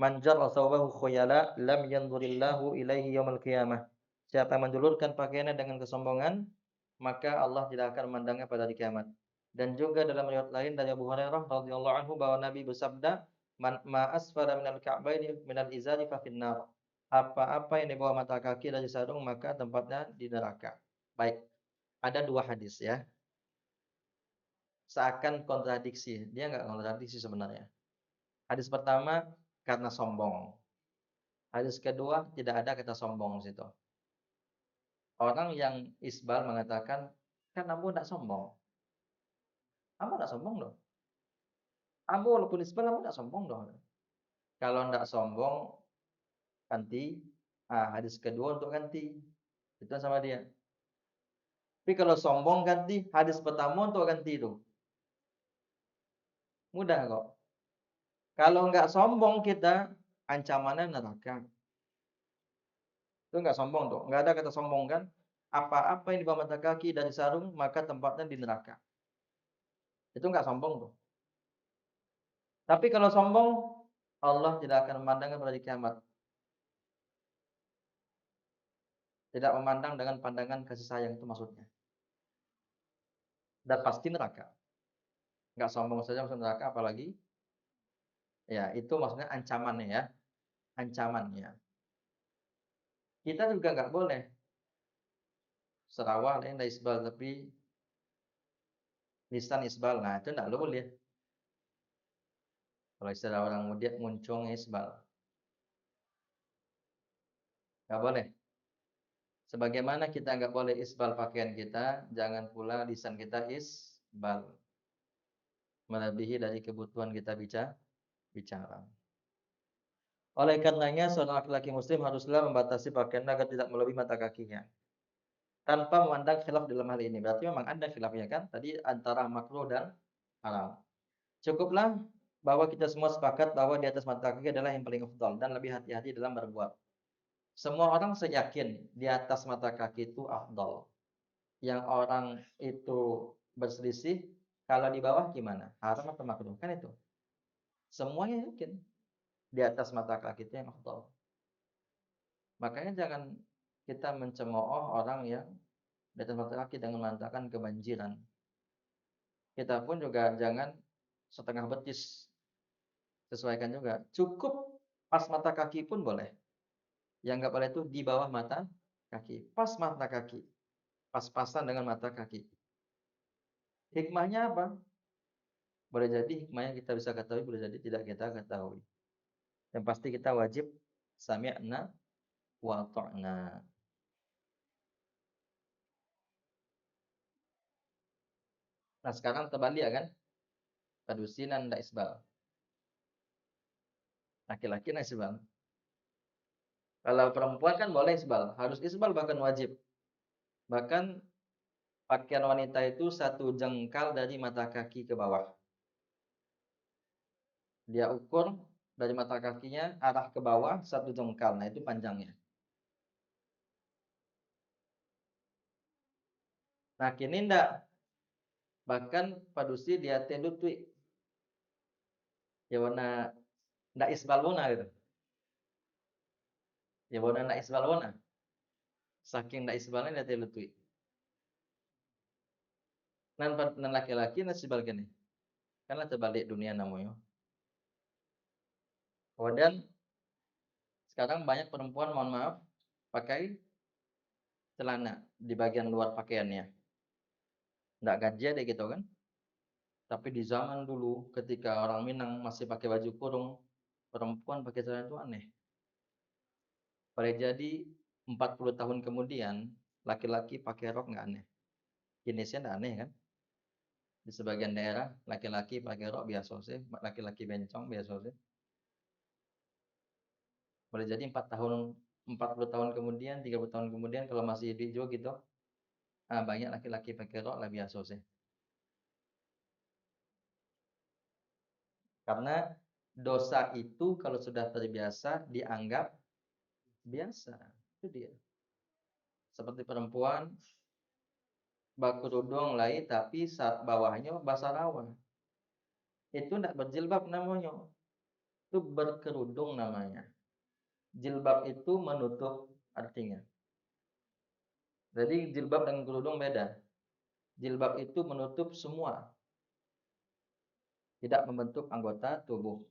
Speaker 2: "Man jarra thawbahu khuyala lam yanzurillahu ilaihi yaumil qiyamah." Siapa yang menjulurkan pakaiannya dengan kesombongan, maka Allah tidak akan memandangnya pada hari kiamat. Dan juga dalam riwayat lain dari Abu Hurairah radhiyallahu anhu bahwa Nabi bersabda, "Man ma asfara minal ka'baini minal izari fa finnar." Apa-apa yang di bawah mata kaki dari sarung maka tempatnya di neraka. Baik, ada 2 hadis ya. Seakan kontradiksi, dia enggak kontradiksi sebenarnya. Hadis pertama karena sombong. Hadis kedua tidak ada kata sombong di situ. Orang yang isbal mengatakan, kan Ambo enggak sombong. Ambo enggak sombong loh. Ambo walaupun isbal Ambo enggak sombong dong. Kalau enggak sombong ganti. Hadis kedua untuk ganti. Itu sama dia. Tapi kalau sombong ganti, hadis pertama untuk ganti itu. Mudah kok. Kalau enggak sombong kita, ancamannya neraka. Itu enggak sombong tuh. Enggak ada kata sombong kan. Apa-apa yang di bawah mata kaki dari sarung, maka tempatnya di neraka. Itu enggak sombong tuh. Tapi kalau sombong, Allah tidak akan memandangnya pada hari kiamat. Tidak memandang dengan pandangan kasih sayang itu maksudnya. Dan pasti neraka. Nggak sombong saja masuk neraka apalagi ya itu maksudnya ancamannya ya, ancamannya. Kita juga nggak boleh serawah lain isbal tapi lisan isbal. Nah, itu nggak boleh. Kalau istilah orang muda muncung isbal. Nggak boleh. Sebagaimana kita nggak boleh isbal pakaian kita, jangan pula lisan kita isbal. Melebihi dari kebutuhan kita bicara. Oleh karenanya, seorang laki-laki muslim haruslah membatasi pakaian agar tidak melebihi mata kakinya. Tanpa memandang khilaf dalam hal ini. Berarti memang ada khilafnya kan? Tadi antara makruh dan haram. Cukuplah bahwa kita semua sepakat bahwa di atas mata kaki adalah yang paling afdal dan lebih hati-hati dalam berbuat. Semua orang seyakin di atas mata kaki itu afdal. Yang orang itu berselisih, kalau di bawah gimana? Haram atau makruh? Kan itu. Semuanya yakin di atas mata kaki itu yang afdal. Makanya jangan kita mencemooh orang yang di atas mata kaki dengan mengatakan kebanjiran. Kita pun juga jangan setengah betis. Sesuaikan juga. Cukup pas mata kaki pun boleh. Yang nggak boleh itu di bawah mata kaki. Pas mata kaki. Pas-pasan dengan mata kaki. Hikmahnya apa? Boleh jadi hikmahnya kita bisa ketahui, boleh jadi tidak kita ketahui. Yang pasti kita wajib sami'na wa ta'na. Nah sekarang terbalik ya kan? Kadusinan ndak isbal. Laki-laki ndak isbal. Kalau perempuan kan boleh isbal. Harus isbal bahkan wajib. Bahkan pakaian wanita itu satu jengkal dari mata kaki ke bawah. Dia ukur dari mata kakinya arah ke bawah satu jengkal. Nah itu panjangnya. Nah kini ndak. Bahkan padusi dia tendutui. Ya warna ndak isbal wona gitu. Ya warna ndak isbal wona. Saking ndak isbalnya dia tendutui. Nan laki-laki ndak isbal gini. Karena terbalik dunia namanya. Kemudian sekarang banyak perempuan mohon maaf pakai celana di bagian luar pakaiannya. Nggak gajah deh gitu kan. Tapi di zaman dulu ketika orang Minang masih pakai baju kurung, perempuan pakai celana itu aneh. Boleh jadi 40 tahun kemudian laki-laki pakai rok nggak aneh. Jenisnya nggak aneh kan? Di sebagian daerah laki-laki pakai rok biasa sih, laki-laki bencong biasa sih. Boleh jadi 40 tahun kemudian, 30 tahun kemudian kalau masih hijau gitu, banyak laki-laki pakai rok lah biasa sih. Karena dosa itu kalau sudah terbiasa dianggap biasa. Itu dia. Seperti perempuan berkerudung lai tapi saat bawahnya basah rawa. Itu tidak berjilbab namanya. Itu berkerudung namanya. Jilbab itu menutup artinya. Jadi jilbab dengan kerudung beda. Jilbab itu menutup semua. Tidak membentuk anggota tubuh.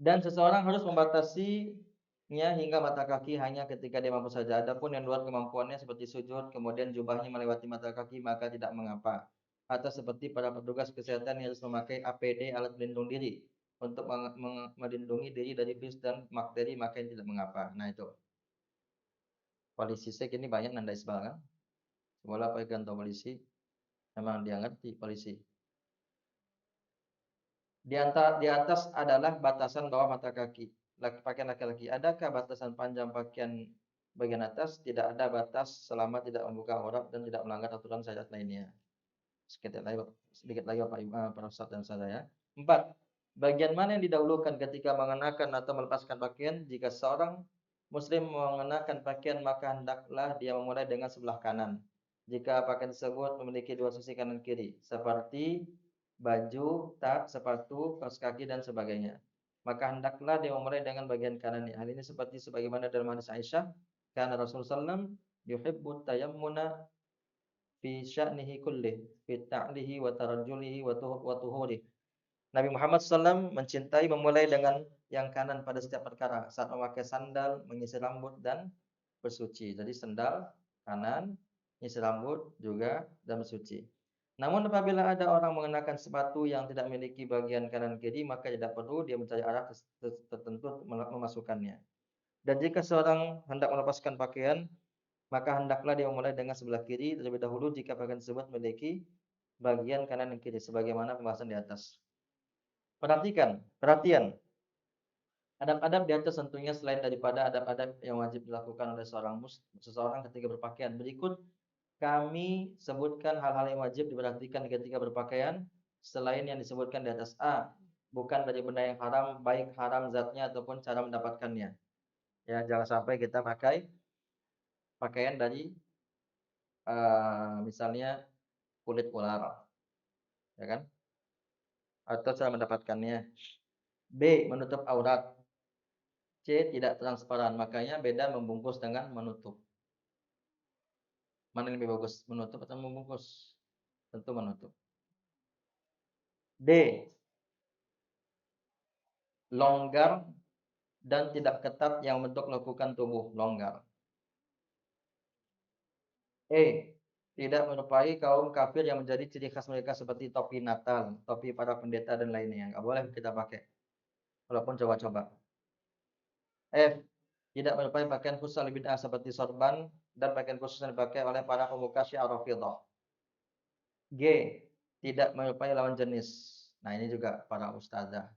Speaker 2: Dan seseorang harus membatasinya hingga mata kaki hanya ketika dia mampu saja. Adapun yang luar kemampuannya seperti sujud, kemudian jubahnya melewati mata kaki, maka tidak mengapa. Atau seperti para petugas kesehatan yang harus memakai APD, alat pelindung diri, untuk melindungi diri dari virus dan bakteri, maka tidak mengapa. Nah itu. Polisi sek ini banyak nandai isbal kan? Sekolah pakai kantor polisi, memang dia ngerti polisi. Di atas adalah batasan bawah mata kaki. Pakaian laki-laki. Adakah batasan panjang pakaian bagian atas? Tidak ada batas selama tidak membuka aurat dan tidak melanggar aturan syariat lainnya. Sedikit lagi Bapak Ibu, para ustaz dan saudara ya. 4. Bagian mana yang didahulukan ketika mengenakan atau melepaskan pakaian? Jika seorang muslim mengenakan pakaian maka hendaklah dia memulai dengan sebelah kanan. Jika pakaian tersebut memiliki dua sisi kanan kiri, seperti baju, tas, sepatu, kaos kaki dan sebagainya. maka hendaklah dia memulai dengan bagian kanannya. Hal ini seperti sebagaimana dalam hadis Aisyah, karena Rasulullah SAW yuhibbu tayammuna fi sya'nihi kullih, fi ta'lihi wa tarajjulihi wa tuhurihi. Nabi Muhammad SAW mencintai memulai dengan yang kanan pada setiap perkara, saat memakai sandal, menyisir rambut, dan bersuci. Jadi sandal kanan, nyisir rambut juga, dan bersuci. Namun apabila ada orang mengenakan sepatu yang tidak memiliki bagian kanan kiri, maka tidak perlu dia mencari arah tertentu memasukkannya. Dan jika seorang hendak melepaskan pakaian, maka hendaklah dia memulai dengan sebelah kiri terlebih dahulu jika pakaian tersebut memiliki bagian kanan dan kiri, sebagaimana pembahasan di atas. Perhatian. Adab-adab di atas tentunya selain daripada adab-adab yang wajib dilakukan oleh seseorang ketika berpakaian. Berikut kami sebutkan hal-hal yang wajib diperhatikan ketika berpakaian selain yang disebutkan di atas. A. Bukan dari benda yang haram, baik haram zatnya ataupun cara mendapatkannya. Ya, jangan sampai kita pakai pakaian dari misalnya kulit ular, ya kan? Atau cara mendapatkannya. B. Menutup aurat. C. Tidak transparan. Makanya beda membungkus dengan menutup. Mana yang lebih bagus? Menutup atau membungkus? Tentu menutup. D. Longgar dan tidak ketat yang membentuk lekukan tubuh. Longgar. E. Tidak menyerupai kaum kafir yang menjadi ciri khas mereka seperti topi Natal, topi para pendeta dan lainnya. Nggak boleh kita pakai. Walaupun coba-coba. F. Tidak menyerupai pakaian khusus al-bid'ah seperti sorban dan pakaian khusus yang dipakai oleh para pemuka Syiah Rafidhah. G. Tidak menyerupai lawan jenis. Nah, ini juga para ustazah.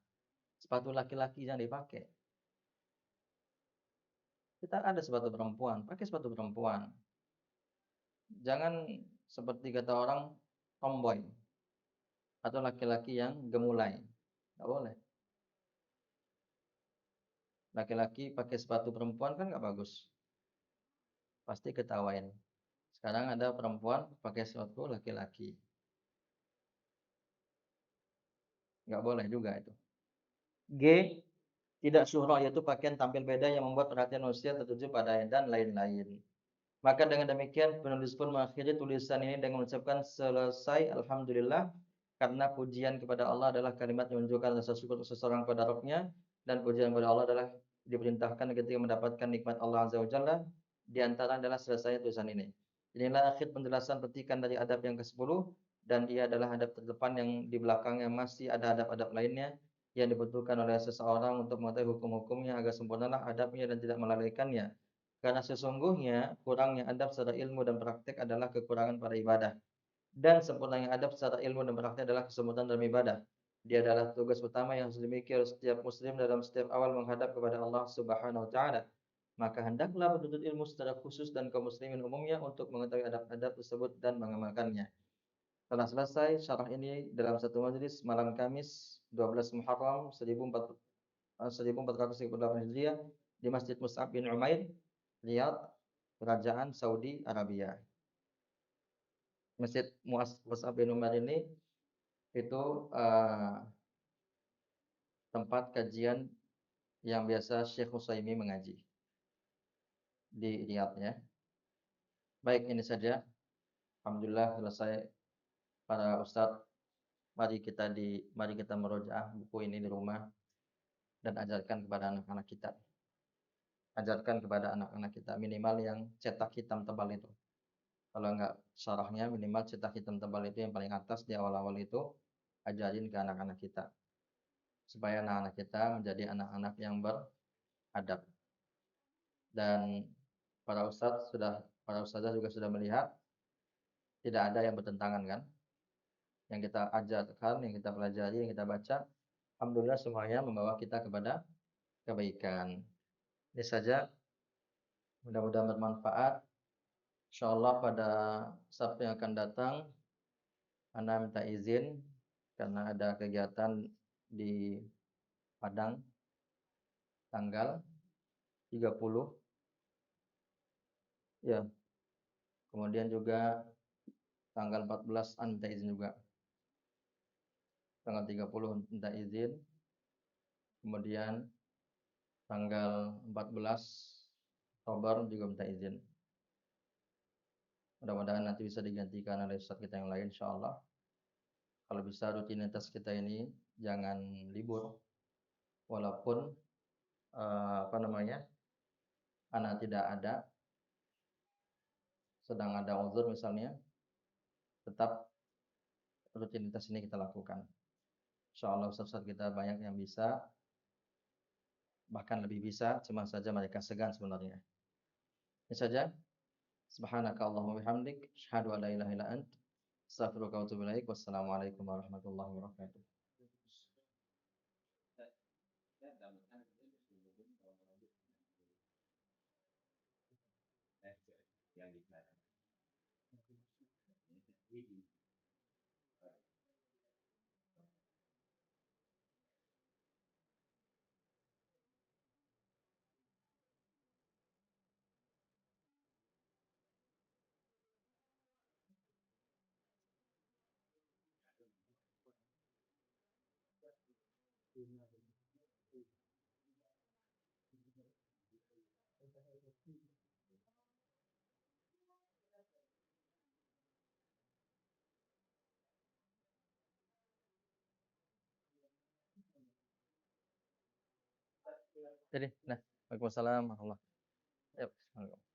Speaker 2: Sepatu laki-laki yang dipakai. Kita ada sepatu perempuan, pakai sepatu perempuan. Jangan seperti kata orang tomboy atau laki-laki yang gemulai. Nggak boleh. Laki-laki pakai sepatu perempuan kan nggak bagus. Pasti ketawain. Sekarang ada perempuan pakai sepatu laki-laki. Nggak boleh juga itu. G. Tidak syuhrah, yaitu pakaian tampil beda yang membuat perhatian manusia tertuju padanya dan lain-lain. Maka dengan demikian penulis pun mengakhiri tulisan ini dengan mengucapkan selesai alhamdulillah, karena pujian kepada Allah adalah kalimat yang menunjukkan rasa syukur seseorang kepada Rabb-nya, dan pujian kepada Allah adalah diperintahkan ketika mendapatkan nikmat Allah Azza wa Jalla. Di antara adalah selesai tulisan ini. Inilah akhir penjelasan petikan dari adab yang ke-10, dan ia adalah adab terdepan yang di belakangnya masih ada adab-adab lainnya yang dibutuhkan oleh seseorang untuk mengetahui hukum-hukumnya agar sempurnalah adabnya dan tidak melalaikannya. Karena sesungguhnya kurangnya adab secara ilmu dan praktek adalah kekurangan pada ibadah. Dan sempurnanya adab secara ilmu dan praktek adalah kesempurnaan dalam ibadah. Dia adalah tugas utama yang harus dimiliki oleh setiap muslim dalam setiap awal menghadap kepada Allah Subhanahu wa taala. Maka hendaklah penuntut ilmu secara khusus dan kaum muslimin umumnya untuk mengetahui adab-adab tersebut dan mengamalkannya. Telah selesai syarah ini dalam satu majelis malam Kamis 12 Muharram 1438 Hijriah di Masjid Mus'ab bin Umair, Riyadh, Kerajaan Saudi Arabia. Masjid Mus'ab bin Umair ini itu tempat kajian yang biasa Syekh Utsaimin mengaji di Riyadh ya. Baik, ini saja. Alhamdulillah selesai para ustadz. Mari kita merojaah buku ini di rumah dan ajarkan kepada anak-anak kita. Ajarkan kepada anak-anak kita minimal yang cetak hitam tebal itu. Kalau enggak syarahnya minimal cetak hitam tebal itu yang paling atas di awal-awal itu, ajarin ke anak-anak kita. Supaya anak-anak kita menjadi anak-anak yang beradab. Dan para ustazah juga sudah melihat tidak ada yang bertentangan kan? Yang kita ajarkan, yang kita pelajari, yang kita baca, alhamdulillah semuanya membawa kita kepada kebaikan. Ini saja, mudah-mudahan bermanfaat. Insyaallah pada Sabtu yang akan datang, Ana minta izin karena ada kegiatan di Padang tanggal 30 ya. Kemudian juga tanggal 14 minta izin juga. Tanggal 30 minta izin. Kemudian tanggal 14 Oktober juga minta izin. Mudah-mudahan nanti bisa digantikan oleh ustadz kita yang lain insyaallah. Kalau bisa rutinitas kita ini jangan libur. Walaupun anak tidak ada, sedang ada uzur misalnya, tetap rutinitas ini kita lakukan. Insyaallah ustaz-ustaz kita banyak yang bisa, bahkan lebih bisa, cuma saja mereka segan sebenarnya. Ini saja. Subhanaka Allahumma bihamdik, asyhadu an la ilaha illa ant, astaghfiruka wa atubu ilaik. Wassalamualaikum warahmatullahi wabarakatuh. Jadi, nah, Waalaikumsalam warahmatullahi wabarakatuh.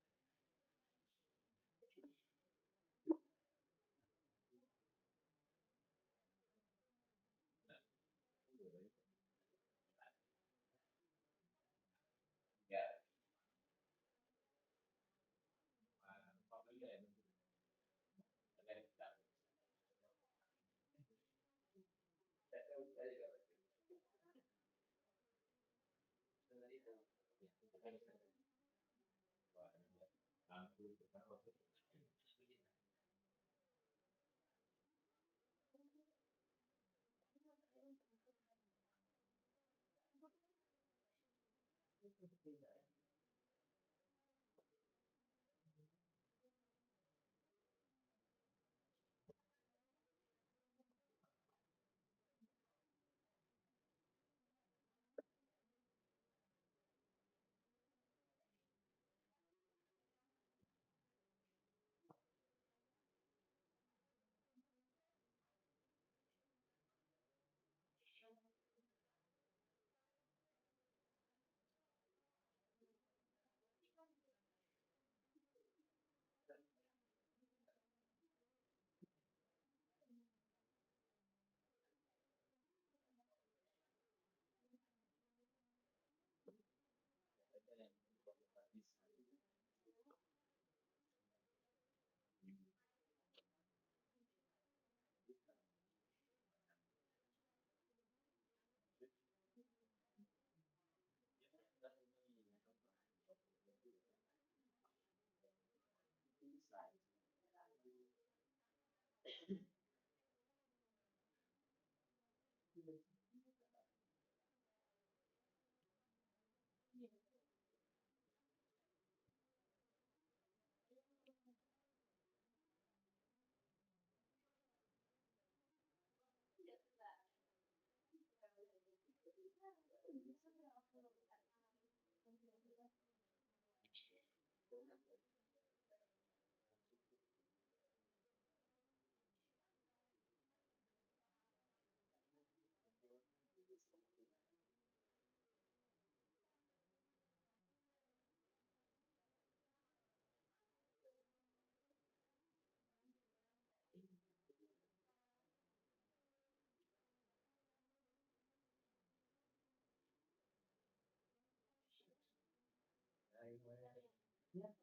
Speaker 2: Yep.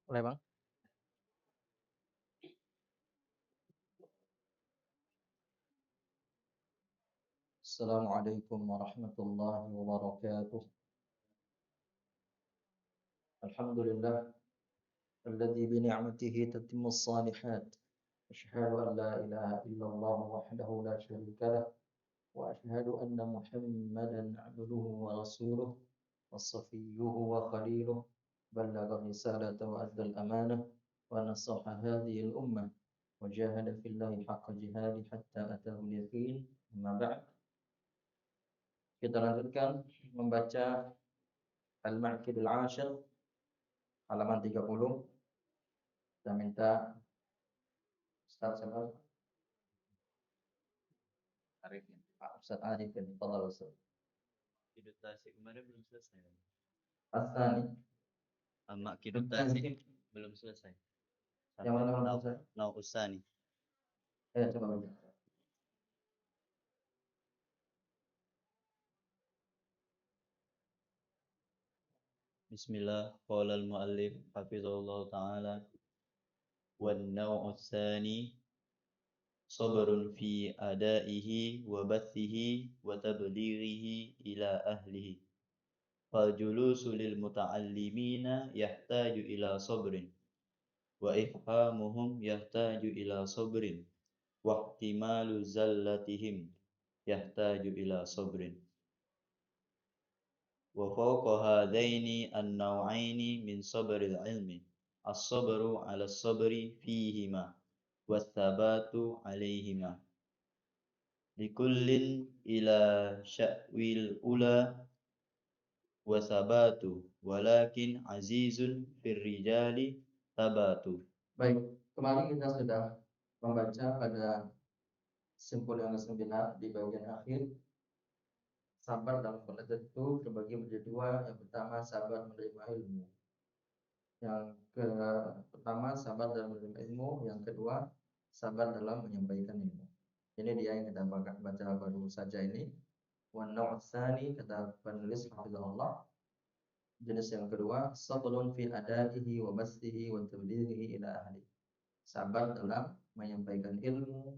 Speaker 2: Boleh Bang? Assalamualaikum warahmatullahi wabarakatuh. Alhamdulillah alladzi bi ni'matihi tatimmu shalihat. Asyhadu an la ilaha illallah wahdahu la syarika lah wa asyhadu anna Muhammadan 'abduhu wa rasuluh wa safiyyuhu wa khaliluh ballagha risalata wa adda al-amanah wa nasaha hadhihi al-ummah wa jahada fillahi haqqa jihadi hatta atahu al-yaqin. Amma ba'd. Kita lanjutkan membaca Al-Ma'kidul Ashir halaman 30. Kita minta Ustaz siapa? Arifin. Ustaz Arifin, tafadhal Ustaz.
Speaker 3: Kidut Tasik kemarin belum selesai.
Speaker 2: Asani.
Speaker 3: Mak Kidut Tasik belum selesai.
Speaker 2: Yang mana belum selesai?
Speaker 3: Nau Usani.
Speaker 2: Coba baca.
Speaker 3: Bismillah. Qala al-muallif hafizahullah ta'ala. Wan naw'u tsani sabrun fi adaihi wa bathihi wa tablighihi ila ahlihi. Fal julusu lil muta'allimina yahtaju ila sabrin wa ifhamuhum yahtaju ila sabrin wa ihtimalu zallatihim yahtaju ila sabrin. Wa fawqa hadaini an-naw'aini min sabril ilmi as-sabru 'ala as-sabri fihima was-sabatu 'alaihima likullin ila sya'wil ula wa sabatu walakin azizun fir rijali tabatu.
Speaker 2: Baik, kemarin kita sudah membaca pada simpul yang ke-9 di bagian akhir. Sabar dalam belajar itu terbagi menjadi dua. Yang pertama sabar menerima ilmu. Yang pertama sabar dalam menerima ilmu. Yang kedua sabar dalam menyampaikan ilmu. Ini dia yang kita baca baru saja ini. Wa naw'atsani kata penulis hafizahullah. Jenis yang kedua sabrun fi adaihi wa basdihi wa tablighihi ila ahli. Sabar dalam menyampaikan ilmu,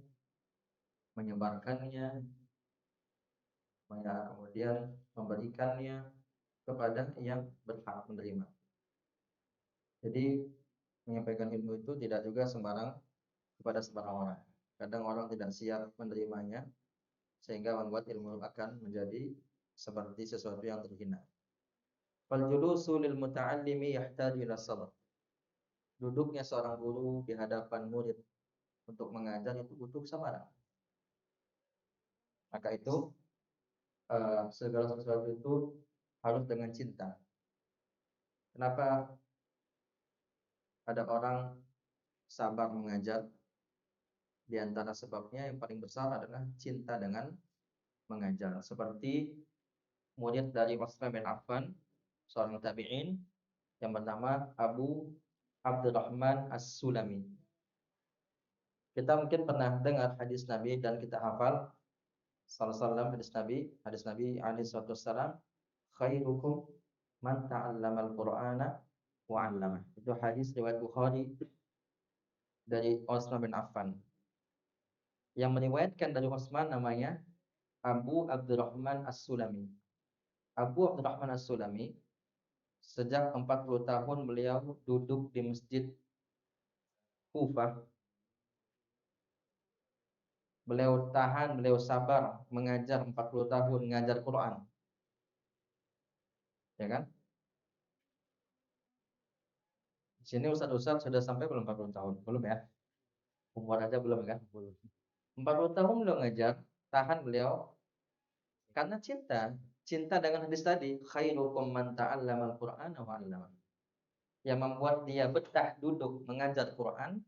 Speaker 2: menyebarkannya, kemudian memberikannya kepada yang berhak menerima. Jadi menyampaikan ilmu itu tidak juga sembarang kepada sembarang orang. Kadang orang tidak siap menerimanya sehingga membuat ilmu akan menjadi seperti sesuatu yang terhina. Fal julusu lil muta'allimi yahtaju ila sabr. Duduknya seorang guru di hadapan murid untuk mengajar itu butuh kesabaran. Maka itu segala sesuatu itu harus dengan cinta. Kenapa ada orang sabar mengajar? Di antara sebabnya yang paling besar adalah cinta dengan mengajar. Seperti murid dari Utsman bin Affan, seorang tabi'in yang bernama Abu Abdurrahman As-Sulami. Kita mungkin pernah dengar hadis Nabi dan kita hafal sallallahu hadis Nabi alaihi wasallam, khairukum man ta'allama al-Qur'ana wa 'allama. Itu hadis riwayat Bukhari dari Utsman bin Affan. Yang meriwayatkan dari Utsman namanya Abu Abdurrahman As-Sulami. Abu Abdurrahman As-Sulami sejak 40 tahun beliau duduk di masjid Kufah. Beliau tahan, beliau sabar mengajar 40 tahun mengajar Quran. Ya kan? Di sini Ustaz sudah sampai belum 40 tahun? Belum ya? Umur aja belum kan?
Speaker 3: Belum.
Speaker 2: 40 tahun beliau ngajar, tahan beliau karena cinta. Cinta dengan hadis tadi, khairukum man ta'allamal Qur'ana wa 'allama. Yang membuat dia betah duduk mengajar Quran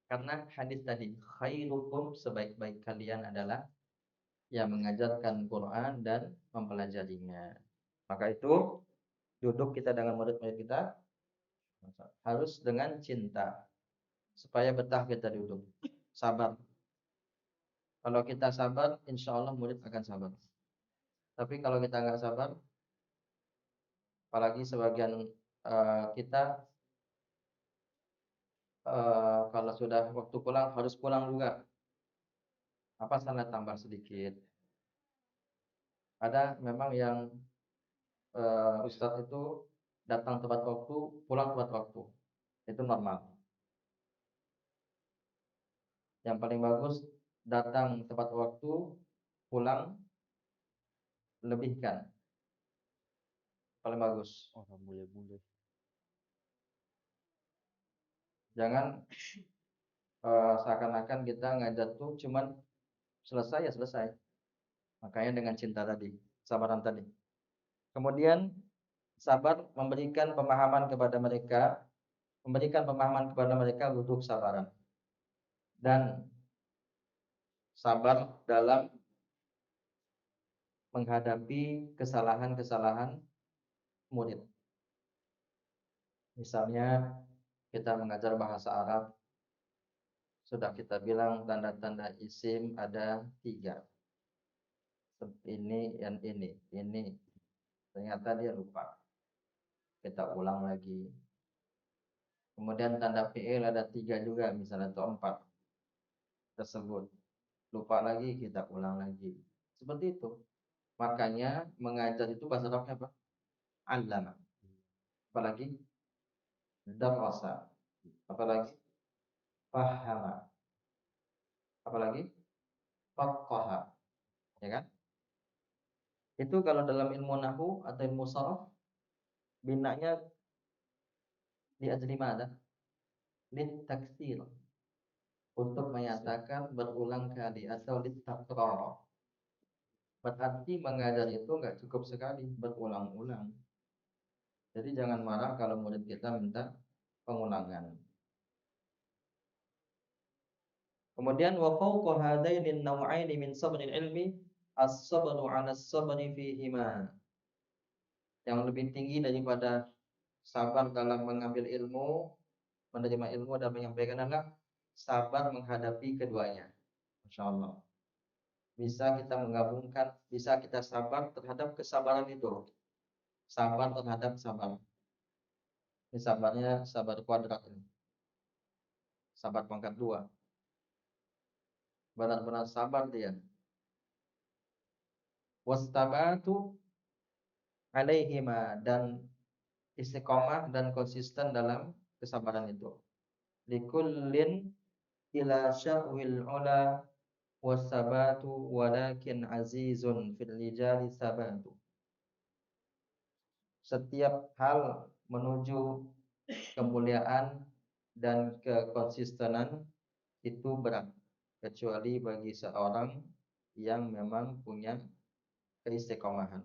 Speaker 2: karena hadis tadi, khairukum, sebaik-baik kalian adalah yang mengajarkan Quran dan mempelajarinya. Maka itu duduk kita dengan murid-murid kita harus dengan cinta supaya betah kita duduk. Sabar. Kalau kita sabar, insya Allah murid akan sabar. Tapi kalau kita nggak sabar, apalagi sebagian kita kalau sudah waktu pulang harus pulang juga. Apa salah tambah sedikit. Ada memang yang Ustadz itu datang tepat waktu, pulang tepat waktu. Itu normal. Yang paling bagus datang tepat waktu, pulang lebihkan. Paling bagus.
Speaker 3: Orang mulai-mulai.
Speaker 2: Jangan seakan-akan kita ngajar tuh cuman selesai ya selesai. Makanya dengan cinta tadi, sabaran tadi. Kemudian sabar memberikan pemahaman kepada mereka butuh kesabaran. Dan sabar dalam menghadapi kesalahan-kesalahan murid. Misalnya kita mengajar bahasa Arab, sudah kita bilang tanda-tanda isim ada 3. Ini dan ini. Ternyata dia lupa. Kita ulang lagi. Kemudian tanda fi'il ada 3 juga, misalnya atau 4 tersebut. Lupa lagi, kita ulang lagi. Seperti itu. Makanya mengajar itu bahasa Arabnya apa? Allama. Apalagi darasa. Apalagi fahama. Apalagi faqqaha. Ya kan? Itu kalau dalam ilmu nahwu atau ilmu sharaf binanya di ajli mana? Lit taksir. Untuk menyatakan berulang kali atau lit takrar. Berarti mengajar itu nggak cukup sekali, berulang-ulang. Jadi jangan marah kalau murid kita minta pengulangan. Kemudian wa fawqa hadaini an-naw'aini min sabril ilmi as-sabru 'ala as-sabri fihima. Yang lebih tinggi daripada sabar dalam mengambil ilmu, menerima ilmu dan menyampaikan adalah sabar menghadapi keduanya. Masya Allah. Bisa kita menggabungkan, bisa kita sabar terhadap kesabaran itu. Sabar terhadap sabar. Ini sabarnya sabar kuadrat ini. Sabar pangkat 2. Benar-benar sabar dia. Wastabatu alaihima, dan istiqomah dan konsisten dalam kesabaran itu. Likullin ila sya'wil ula wasabatu walakin azizun fil rijali sabatu. Setiap hal menuju kemuliaan dan kekonsistenan itu berat, kecuali bagi seorang yang memang punya keistiqomahan.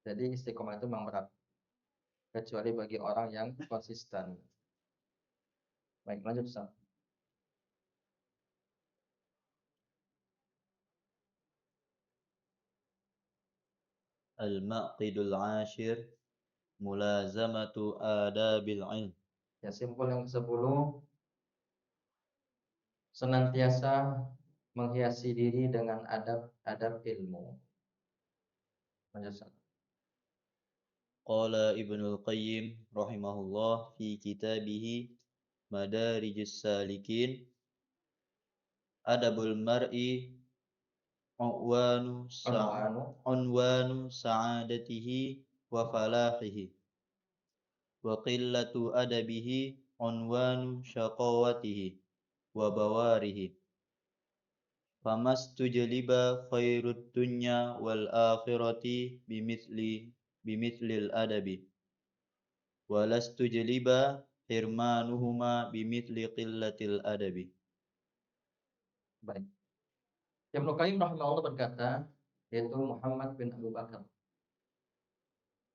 Speaker 2: Jadi istiqomah itu memang berat, kecuali bagi orang yang konsisten. Baik, lanjut Ustaz.
Speaker 3: Al-maqidul ashir mulazamatu adabil ilm.
Speaker 2: Ya, simpul yang ke-10, senantiasa menghiasi diri dengan adab-adab ilmu. Lanjut Ustaz.
Speaker 3: Qala Ibnul Qayyim rahimahullah fi kitabih Madarijus Salikin, adabul mar'i unwanu sa'adatihi wa falahihi, wa qillatu adabihi unwanu syaqawatihi wa bawarihi. Famastujliba khairud dunya wal akhirati bimithlil adabi, walastujliba hirmanuhuma bimithli qillatil adabi.
Speaker 2: Baik. Ibnu Qayyim rahimahullah berkata, yaitu Muhammad bin Abu Bakar,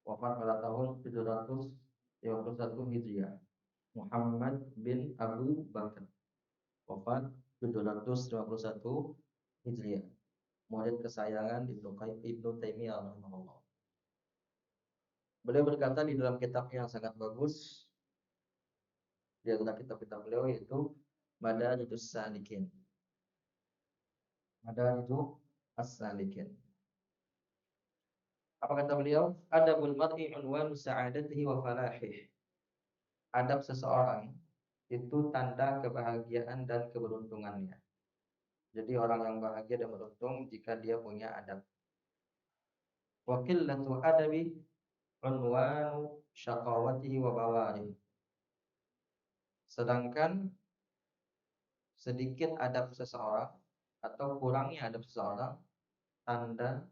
Speaker 2: wafat pada tahun 751 Hijriah. Muhammad bin Abu Bakar, wafat 751 Hijriah. Murid kesayangan Ibnu Taimiyah rahimahullah. Beliau berkata di dalam kitab yang sangat bagus, di antara kitab-kitab beliau, yaitu Madarijus Salikin. Madarijus As-Salikin. Apa kata beliau? Adabul mar'i unwanu sa'adatihi wa falahih. Adab seseorang itu tanda kebahagiaan dan keberuntungannya. Jadi orang yang bahagia dan beruntung jika dia punya adab. Wa qillatu adabi unwanu syaqawatihi wa bawarihi. Sedangkan sedikit adab seseorang atau kurangnya adab seseorang tanda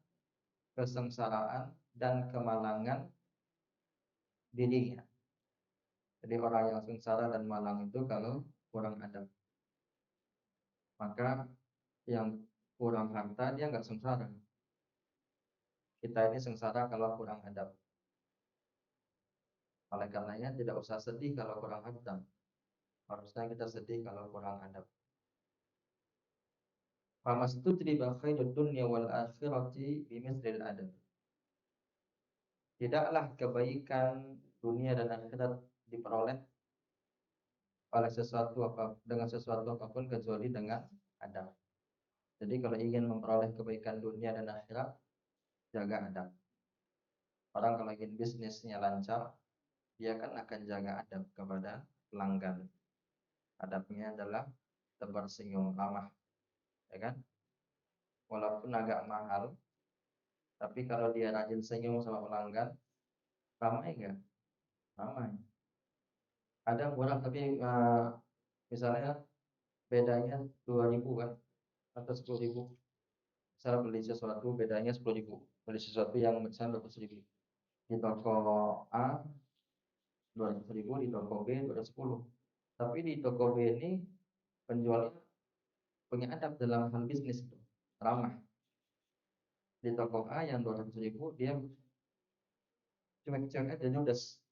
Speaker 2: kesengsaraan dan kemalangan dirinya. Jadi orang yang sengsara dan malang itu kalau kurang adab. Maka yang kurang harta dia nggak sengsara. Kita ini sengsara kalau kurang adab. Oleh karenanya tidak usah sedih kalau kurang harta. Harusnya kita sedih kalau kurang adab. Famastudriba khairud dunya wal akhirati bimithlil adab. Tidaklah kebaikan dunia dan akhirat diperoleh dengan sesuatu apapun kecuali dengan adab. Jadi kalau ingin memperoleh kebaikan dunia dan akhirat, jaga adab. Orang kalau ingin bisnisnya lancar, dia kan akan jaga adab kepada pelanggan. Adabnya adalah tebar senyum, ramah, ya kan? Walaupun agak mahal, tapi kalau dia rajin senyum sama pelanggan, ramai enggak? Ramai. Ada murah tapi misalnya bedanya 2.000 kan, atau 10.000. Misalnya beli sesuatu bedanya 10.000. Beli sesuatu yang misalnya 200.000. Di toko A 200.000, di toko B 210. Tapi di toko B ini penjualnya punya adab dalam hal bisnis itu, ramah. Di toko A yang 200.000 dia cuek-cuek aja, judes.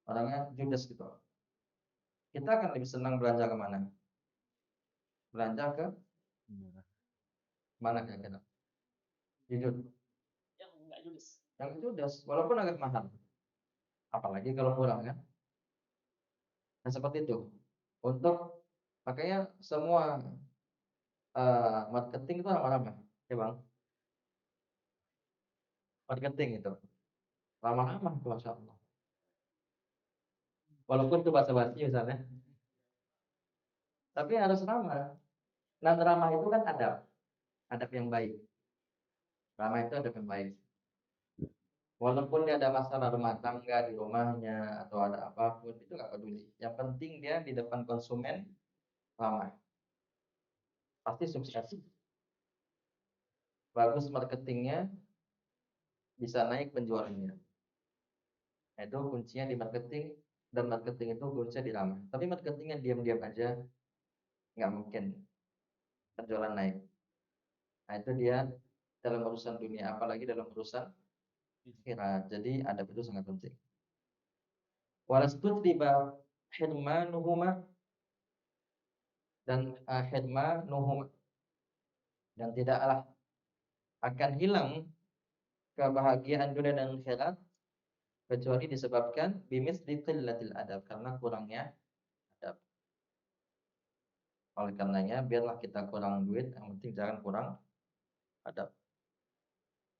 Speaker 2: Orangnya judes gitu. Kita akan lebih senang belanja kemana? Belanja ke mana kira-kira? Jujur. Yang enggak judes. Yang judes, walaupun agak mahal. Apalagi kalau murah kan? Nah seperti itu. Untuk makanya semua marketing itu ramah-ramah, ya bang. Marketing itu ramah-ramah, masya Allah. Walaupun itu basa-basi misalnya, tapi harus ramah. Nah ramah itu kan adab yang baik. Ramah itu adab yang baik. Walaupun dia ada masalah rumah tangga di rumahnya atau ada apapun, itu nggak peduli. Yang penting dia di depan konsumen ramah. Pasti sukses. Bagus marketingnya, bisa naik penjualannya. Itu kuncinya di marketing, Dan marketing itu goalsnya dirama. Tapi marketing yang diam-diam aja nggak mungkin penjualan naik. Nah itu dia dalam urusan dunia, apalagi dalam urusan akhirat. Jadi adab itu sangat penting. Walastudriba hirmanuhuma dan hirmanuhuma, dan tidaklah akan hilang kebahagiaan dunia dan akhirat kecuali disebabkan bimisli qillatil adab, karena kurangnya adab. Oleh karenanya biarlah kita kurang duit, yang penting jangan kurang adab.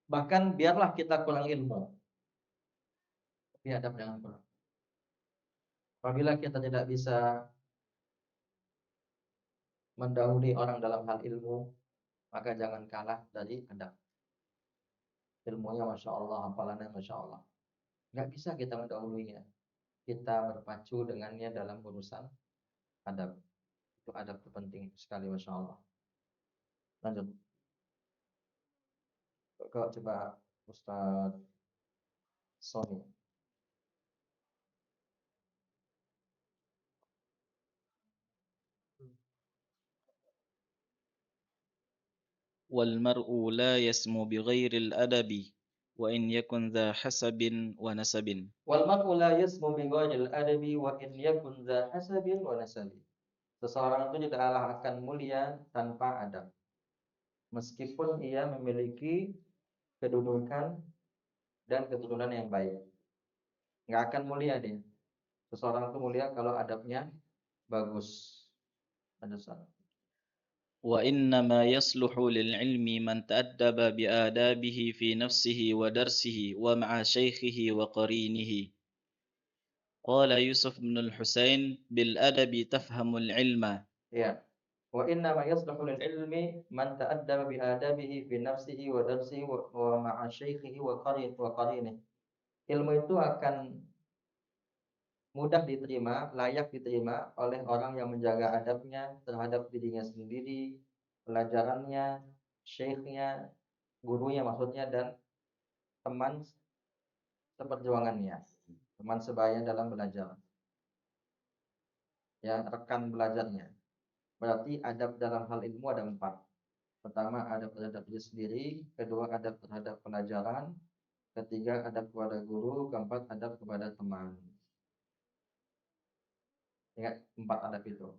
Speaker 2: Bahkan biarlah kita kurang ilmu, tapi adab jangan kurang. Apabila kita tidak bisa mendahului orang dalam hal ilmu, maka jangan kalah dari adab. Ilmunya Masya Allah, hafalannya Masya Allah, nggak bisa kita mendahuluinya. Kita berpacu dengannya dalam urusan adab. Itu adab itu penting sekali, Masya Allah. Lanjut. Coba Ustaz Sony.
Speaker 4: والمرء لا يسمو بغير الأدب وإن يكن ذا حسب ونسب.
Speaker 2: Wal mar'u la yasmu bi ghairil adabi wa in yakun dza hasabin wa nasabi. Seseorang itu tidaklah akan mulia tanpa adab, meskipun ia memiliki kedudukan dan keturunan yang baik. Nggak akan mulia dia. Seseorang itu mulia kalau adabnya bagus. Ada.
Speaker 4: وإنما يصلح للعلم من تأدب بآدابه في نفسه ودرسه ومع شيخه وقرينه. قال يوسف بن الحسين: بالأدب تفهم العلم.
Speaker 2: Ya. Wa inna ma yasluhu lil ilmi man ta'addaba bi adabihi fi nafsihi wa darsihi wa ma'a syaikhihi wa qarinih. Ilmu itu akan mudah diterima, layak diterima oleh orang yang menjaga adabnya terhadap dirinya sendiri, pelajarannya, syekhnya, gurunya maksudnya, dan teman seperjuangannya, teman sebaya dalam belajar, ya, rekan belajarnya. Berarti adab dalam hal ilmu ada 4. Pertama, adab terhadap diri sendiri. Kedua, adab terhadap pelajaran. Ketiga, adab kepada guru. Keempat, adab kepada teman. Ingat 4 adab itu.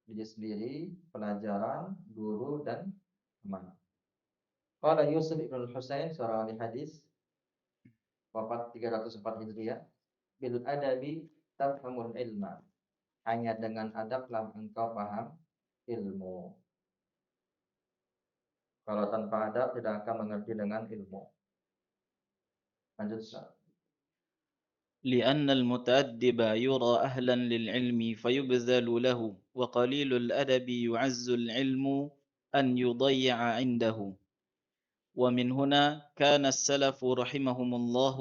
Speaker 2: Diri sendiri, pelajaran, guru, dan teman. Qala Yusuf ibn al-Husain, seorang ahli hadis, wafat 304 Hijriah, bil adabi tafhamul ilma. Hanya dengan adablah engkau paham ilmu. Kalau tanpa adab tidak akan mengerti dengan ilmu. Lanjut, Ustaz.
Speaker 4: لأن المتأدب يرى أهلا للعلم فيبذل له، وقليل الأدب يعز العلم أن يضيع عنده. ومن هنا كان السلف رحمهم الله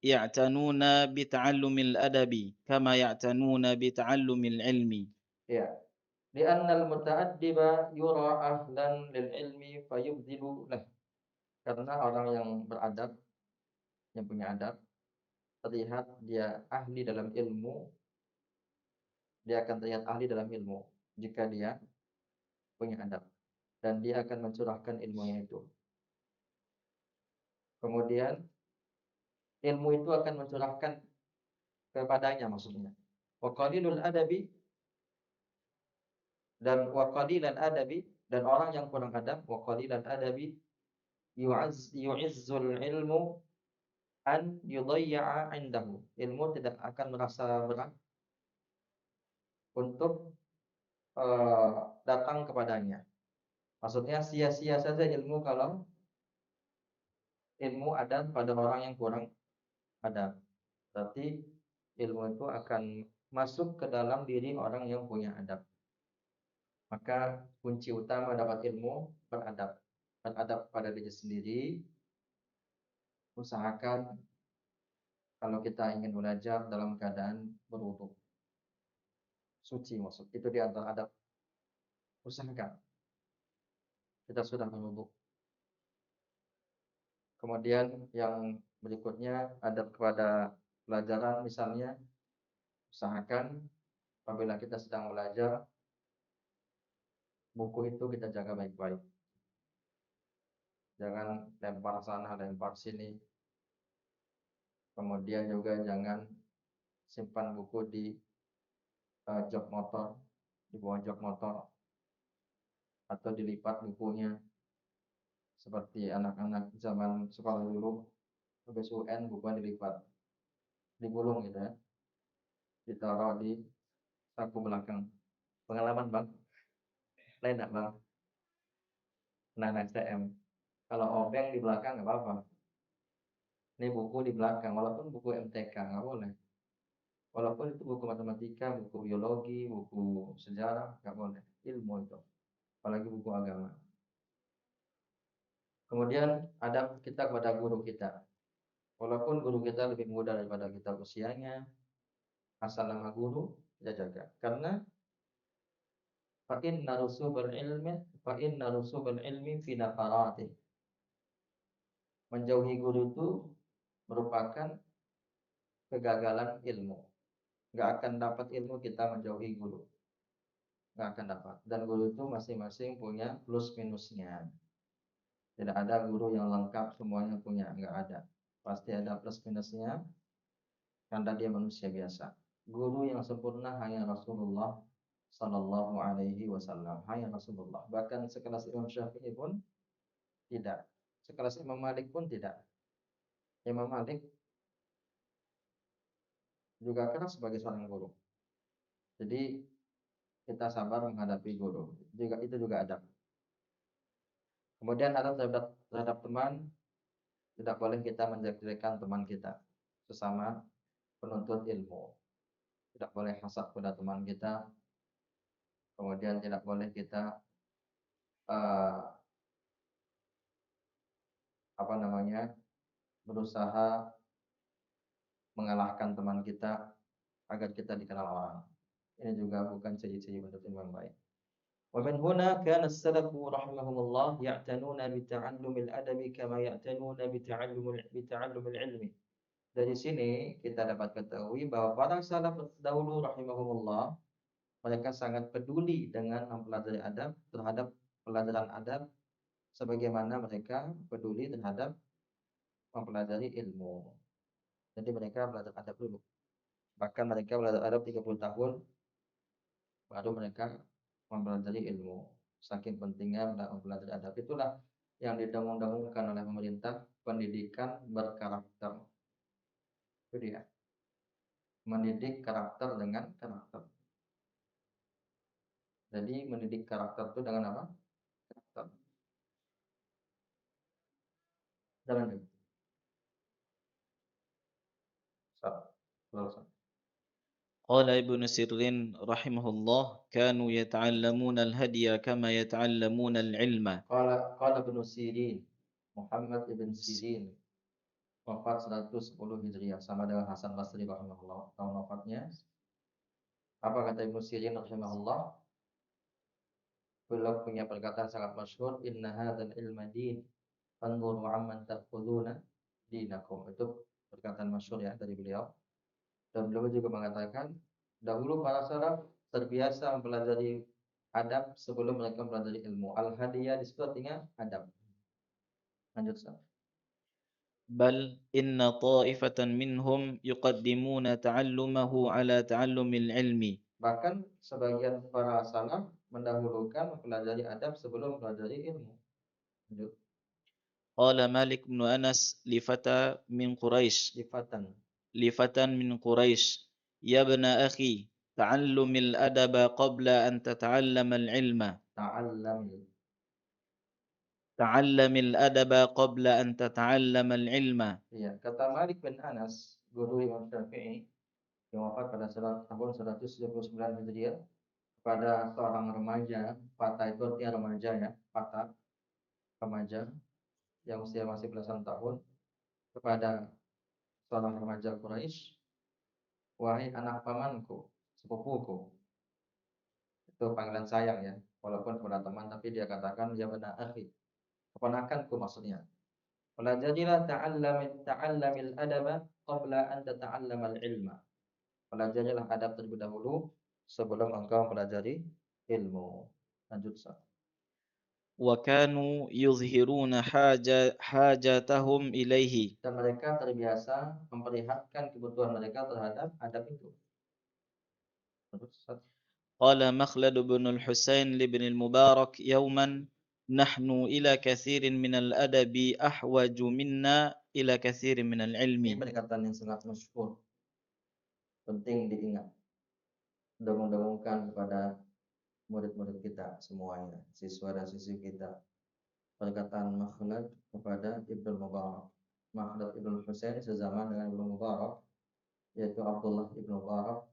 Speaker 4: يعتنون بتعلم الأدب كما يعتنون بتعلم العلم.
Speaker 2: Ya. Li'annal muta'addiba yura ahlan lil ilmi fayubdilu lah. Karena orang yang beradab, yang punya adab, terlihat dia ahli dalam ilmu, dia akan terlihat ahli dalam ilmu jika dia punya adab, dan dia akan mencurahkan ilmunya itu. Kemudian ilmu itu akan mencurahkan kepadanya maksudnya. Wa qalilul adabi, dan wa qalilan adabi, dan orang yang kurang adab, wa qalilan adabi yu'izzul ilmu an yudayya'a indahu. Ilmu tidak akan merasa berat untuk datang kepadanya. Maksudnya sia-sia saja ilmu kalau ilmu ada pada orang yang kurang adab. Berarti ilmu itu akan masuk ke dalam diri orang yang punya adab. Maka kunci utama dapat ilmu beradab. Beradab pada diri sendiri. Usahakan kalau kita ingin belajar dalam keadaan berwudu, suci maksud. Itu di antara adab. Usahakan kita sudah berwudu. Kemudian yang berikutnya adab kepada pelajaran, misalnya Usahakan apabila kita sedang belajar, buku itu kita jaga baik-baik. Jangan lempar sana, lempar sini. Kemudian juga jangan simpan buku di jok motor, di bawah jok motor, atau dilipat bukunya seperti anak-anak zaman sekolah dulu habis UN bukunya dilipat, digulung gitu ya, ditaruh di saku belakang. Pengalaman bang, lain enggak bang? Nah, STM. Kalau obeng di belakang nggak apa-apa. Ini buku di belakang, walaupun buku MTK nggak boleh. Walaupun itu buku matematika, buku biologi, buku sejarah nggak boleh. Ilmu itu, apalagi buku agama. Kemudian adab kita kepada guru kita. Walaupun guru kita lebih muda daripada kita usianya, asal nama guru kita jaga. Karena fa inna rusubal ilmi fi nafaratih. Menjauhi guru itu merupakan kegagalan ilmu. Nggak akan dapat ilmu kita menjauhi guru. Nggak akan dapat. Dan guru itu masing-masing punya plus minusnya. Tidak ada guru yang lengkap semuanya punya. Nggak ada. Pasti ada plus minusnya. Karena dia manusia biasa. Guru yang sempurna hanya Rasulullah Sallallahu Alaihi Wasallam. Hanya Rasulullah. Bahkan sekelas Imam Syafi'i pun tidak. Sekelas Imam Malik pun tidak. Imam Malik juga keras sebagai seorang guru. Jadi kita sabar menghadapi guru. Itu juga adab. Kemudian adab terhadap teman, tidak boleh kita menjelek-jelekan teman kita sesama penuntut ilmu. Tidak boleh hasad pada teman kita. Kemudian tidak boleh kita berusaha mengalahkan teman kita agar kita dikenal orang. Ini juga bukan ciri-ciri penuntut ilmu yang baik. ومن هنا كان السلف رحمهم الله يعتنون بتعلم الأدب كما يعتنون بتعلم العلم. Dari sini kita dapat ketahui bahwa para salaf dahulu rahimahumullah, mereka sangat peduli dengan mempelajari adab, terhadap pelajaran adab sebagaimana mereka peduli terhadap mempelajari ilmu. Jadi mereka belajar adab dulu. Bahkan mereka belajar adab 30 tahun baru mereka mempelajari ilmu. Saking pentingnya mempelajari adab. Itulah yang didengung-dengungkan oleh pemerintah, pendidikan berkarakter. Itu dia. Mendidik karakter dengan karakter. Jadi mendidik karakter itu dengan apa? Karakter. Jalan dulu.
Speaker 4: قال ابن سيرين رحمه الله كانوا يتعلمون الهدي كما يتعلمون العلم.
Speaker 2: قال ابن Sirin, Muhammad ibn Sirin, wafat 110 Hijriah, sama dengan Hasan Basri rahimahullah tahun wafatnya. Apa kata Ibnu Sirin rahimahullah? Beliau punya perkataan sangat masyhur, inna hadzal ilma din fanzuru amman ta'khuduna dinakum. Itu perkataan masyhur ya dari beliau. Dan beliau juga mengatakan, dahulu para salaf terbiasa mempelajari adab sebelum mereka mempelajari ilmu. Al-hadiyah di situ artinya adab. Lanjut, Ustaz.
Speaker 4: بل إن طائفة منهم يقدمون تعلمه على تعلم العلم.
Speaker 2: Bahkan sebagian para salaf mendahulukan mempelajari adab sebelum mempelajari ilmu. Lanjut.
Speaker 4: قال مالك بن أنس لفتى من قريش من قريش يا ابن أخي تعلم الأدب قبل أن تتعلم العلم. تعلم الأدب قبل أن تتعلم العلم.
Speaker 2: Iya, kata Malik bin Anas, guru Imam Syafi'i yang wafat pada tahun 179 Hijriah, kepada seorang remaja, fata itu artinya remaja ya, fata, remaja yang usia masih belasan tahun, kepada seorang remaja Quraisy, wahai anak pamanku, sepupuku. Itu panggilan sayang ya, walaupun kepada teman, tapi dia katakan ya bena akhi, keponakanku maksudnya. Pelajarilah ta'allamil adaba qabla an tata'allamal ilma. Pelajarilah adab terlebih dahulu sebelum engkau mempelajari ilmu. Lanjut, Ustaz.
Speaker 4: وكانوا يظهرون حاجتهم إليه.
Speaker 2: Dan mereka terbiasa memperlihatkan kebutuhan mereka terhadap adab itu. Lanjut, Ustaz.
Speaker 4: قال مخلد بن الحسين لابن المبارك يوما نحن إلى كثير من الأدب أحوج منا إلى كثير من
Speaker 2: Ini
Speaker 4: العلم.
Speaker 2: pendekatan yang sangat masyhur, penting diingat, dengung-dengungkan kepada murid-murid kita semuanya, siswa dan siswi kita. Perkataan Makhlad kepada Ibnu Mubarak. Makhlad Ibnu Husain sezaman dengan Ibnu Mubarak, yaitu Abdullah Ibnu Mubarak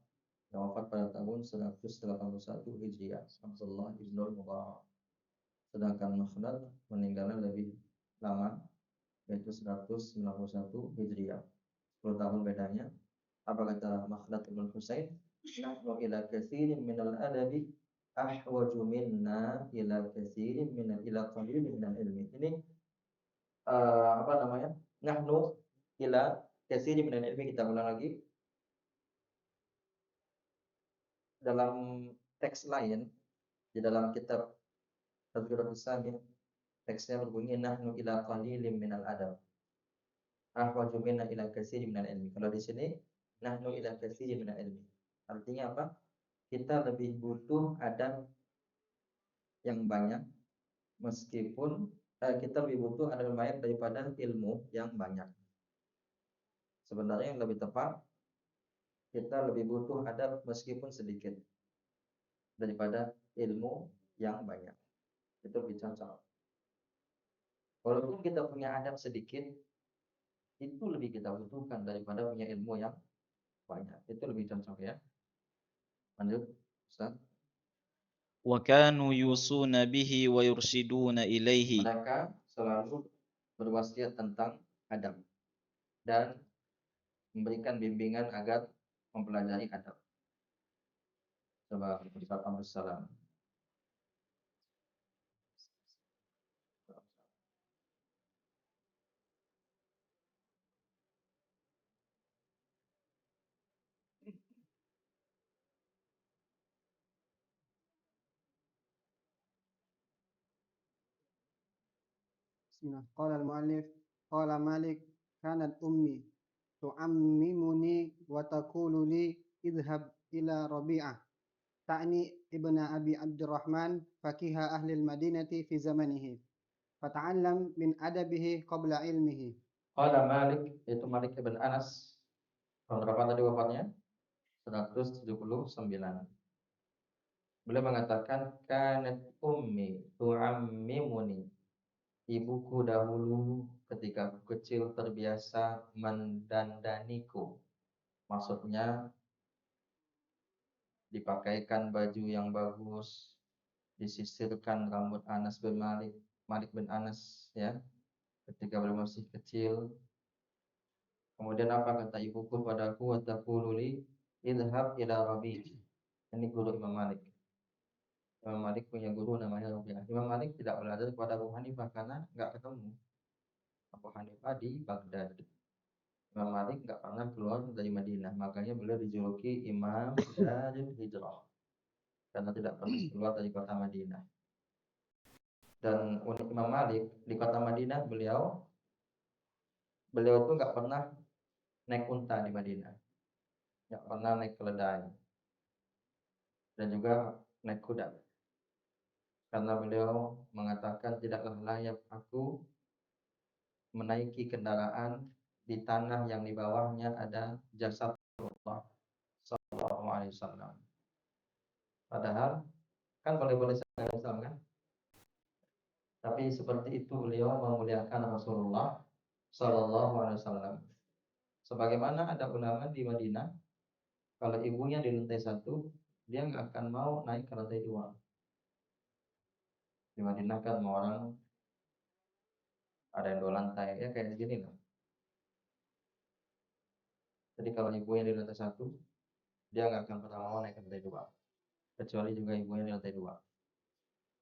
Speaker 2: yang wafat pada tahun 181 Hijriah. Abdullah Ibnu Mubarak. Sedangkan Makhlad meninggalnya lebih lama, yaitu 191 Hijriah. 10 tahun bedanya. Apa kata Makhlad Ibnu Husain? Nahnu ila katsirin minal adabi ahwaju minna ila katsirin minal ila qalilin minal ilmi. Ini apa namanya? Nahnu ila katsirin minal ilmi, kita ulang lagi. Dalam teks lain di dalam kitab Tadhkiratus Sami, teksnya berbunyi nahnu ila qalilin minal adab ahwaju minna ila katsirin minal ilmi. Kalau di sini nahnu ila katsirin minal ilmi. Artinya apa? Kita lebih butuh adab yang banyak, meskipun kita lebih butuh adab yang banyak daripada ilmu yang banyak. Sebenarnya yang lebih tepat, kita lebih butuh adab meskipun sedikit daripada ilmu yang banyak. Itu lebih cocok. Walaupun kita punya adab sedikit, itu lebih kita butuhkan daripada punya ilmu yang banyak. Itu lebih cocok ya. Lanjut, Ustaz.
Speaker 4: وكانوا يوصون به ويرشدون إليه.
Speaker 2: Mereka selalu berwasiat tentang adab dan memberikan bimbingan agar mempelajari adab. Coba Ustaz Abdul Salam.
Speaker 5: Bismillah. Qala al-muallif, qala Malik, kanat ummi tu'ammimuni wa taqulu li idhhab ila Rabi'ah. Ta'ni ibna Abi Abdurrahman faqiha ahli al-Madinati fi zamanihi. Fata'allam min adabihi qabla ilmihi.
Speaker 2: Qala Malik, itu Malik ibn Anas. Tahun berapa tadi wafatnya? 179. Beliau mengatakan kanat ummi tu'ammimuni. Ibuku dahulu ketika aku kecil terbiasa mendandaniku. Maksudnya dipakaikan baju yang bagus, disisirkan rambut Anas bin Malik, Malik bin Anas ya, ketika beliau masih kecil. Kemudian apa kata ibuku padaku, wa taqulu li idhhab ila Rabi'. Ini guru Imam Malik. Imam Malik punya guru namanya Rabi'ah. Imam Malik tidak belajar kepada Abu Hanifah karena nggak ketemu. Abu Hanifah di Baghdad. Imam Malik nggak pernah keluar dari Madinah, makanya beliau dijuluki Imam Darul Hijrah karena tidak pernah keluar dari kota Madinah. Dan unik Imam Malik di kota Madinah, beliau tuh nggak pernah naik unta di Madinah, nggak pernah naik keledai, dan juga naik kuda. Karena beliau mengatakan tidaklah layak aku menaiki kendaraan di tanah yang di bawahnya ada jasad Rasulullah Sallallahu Alaihi Wasallam. Padahal kan boleh-boleh saja Islam kan, tapi seperti itu beliau memuliakan Rasulullah Sallallahu Alaihi Wasallam. Sebagaimana ada ulama di Madinah, kalau ibunya di lantai 1, dia nggak akan mau naik ke lantai 2. Di Madinah kan mau orang ada yang 2 lantai, ya kayak gini loh. Jadi kalau ibunya di lantai 1, dia nggak akan pernah mau naik ke lantai 2. Kecuali juga ibunya di lantai 2.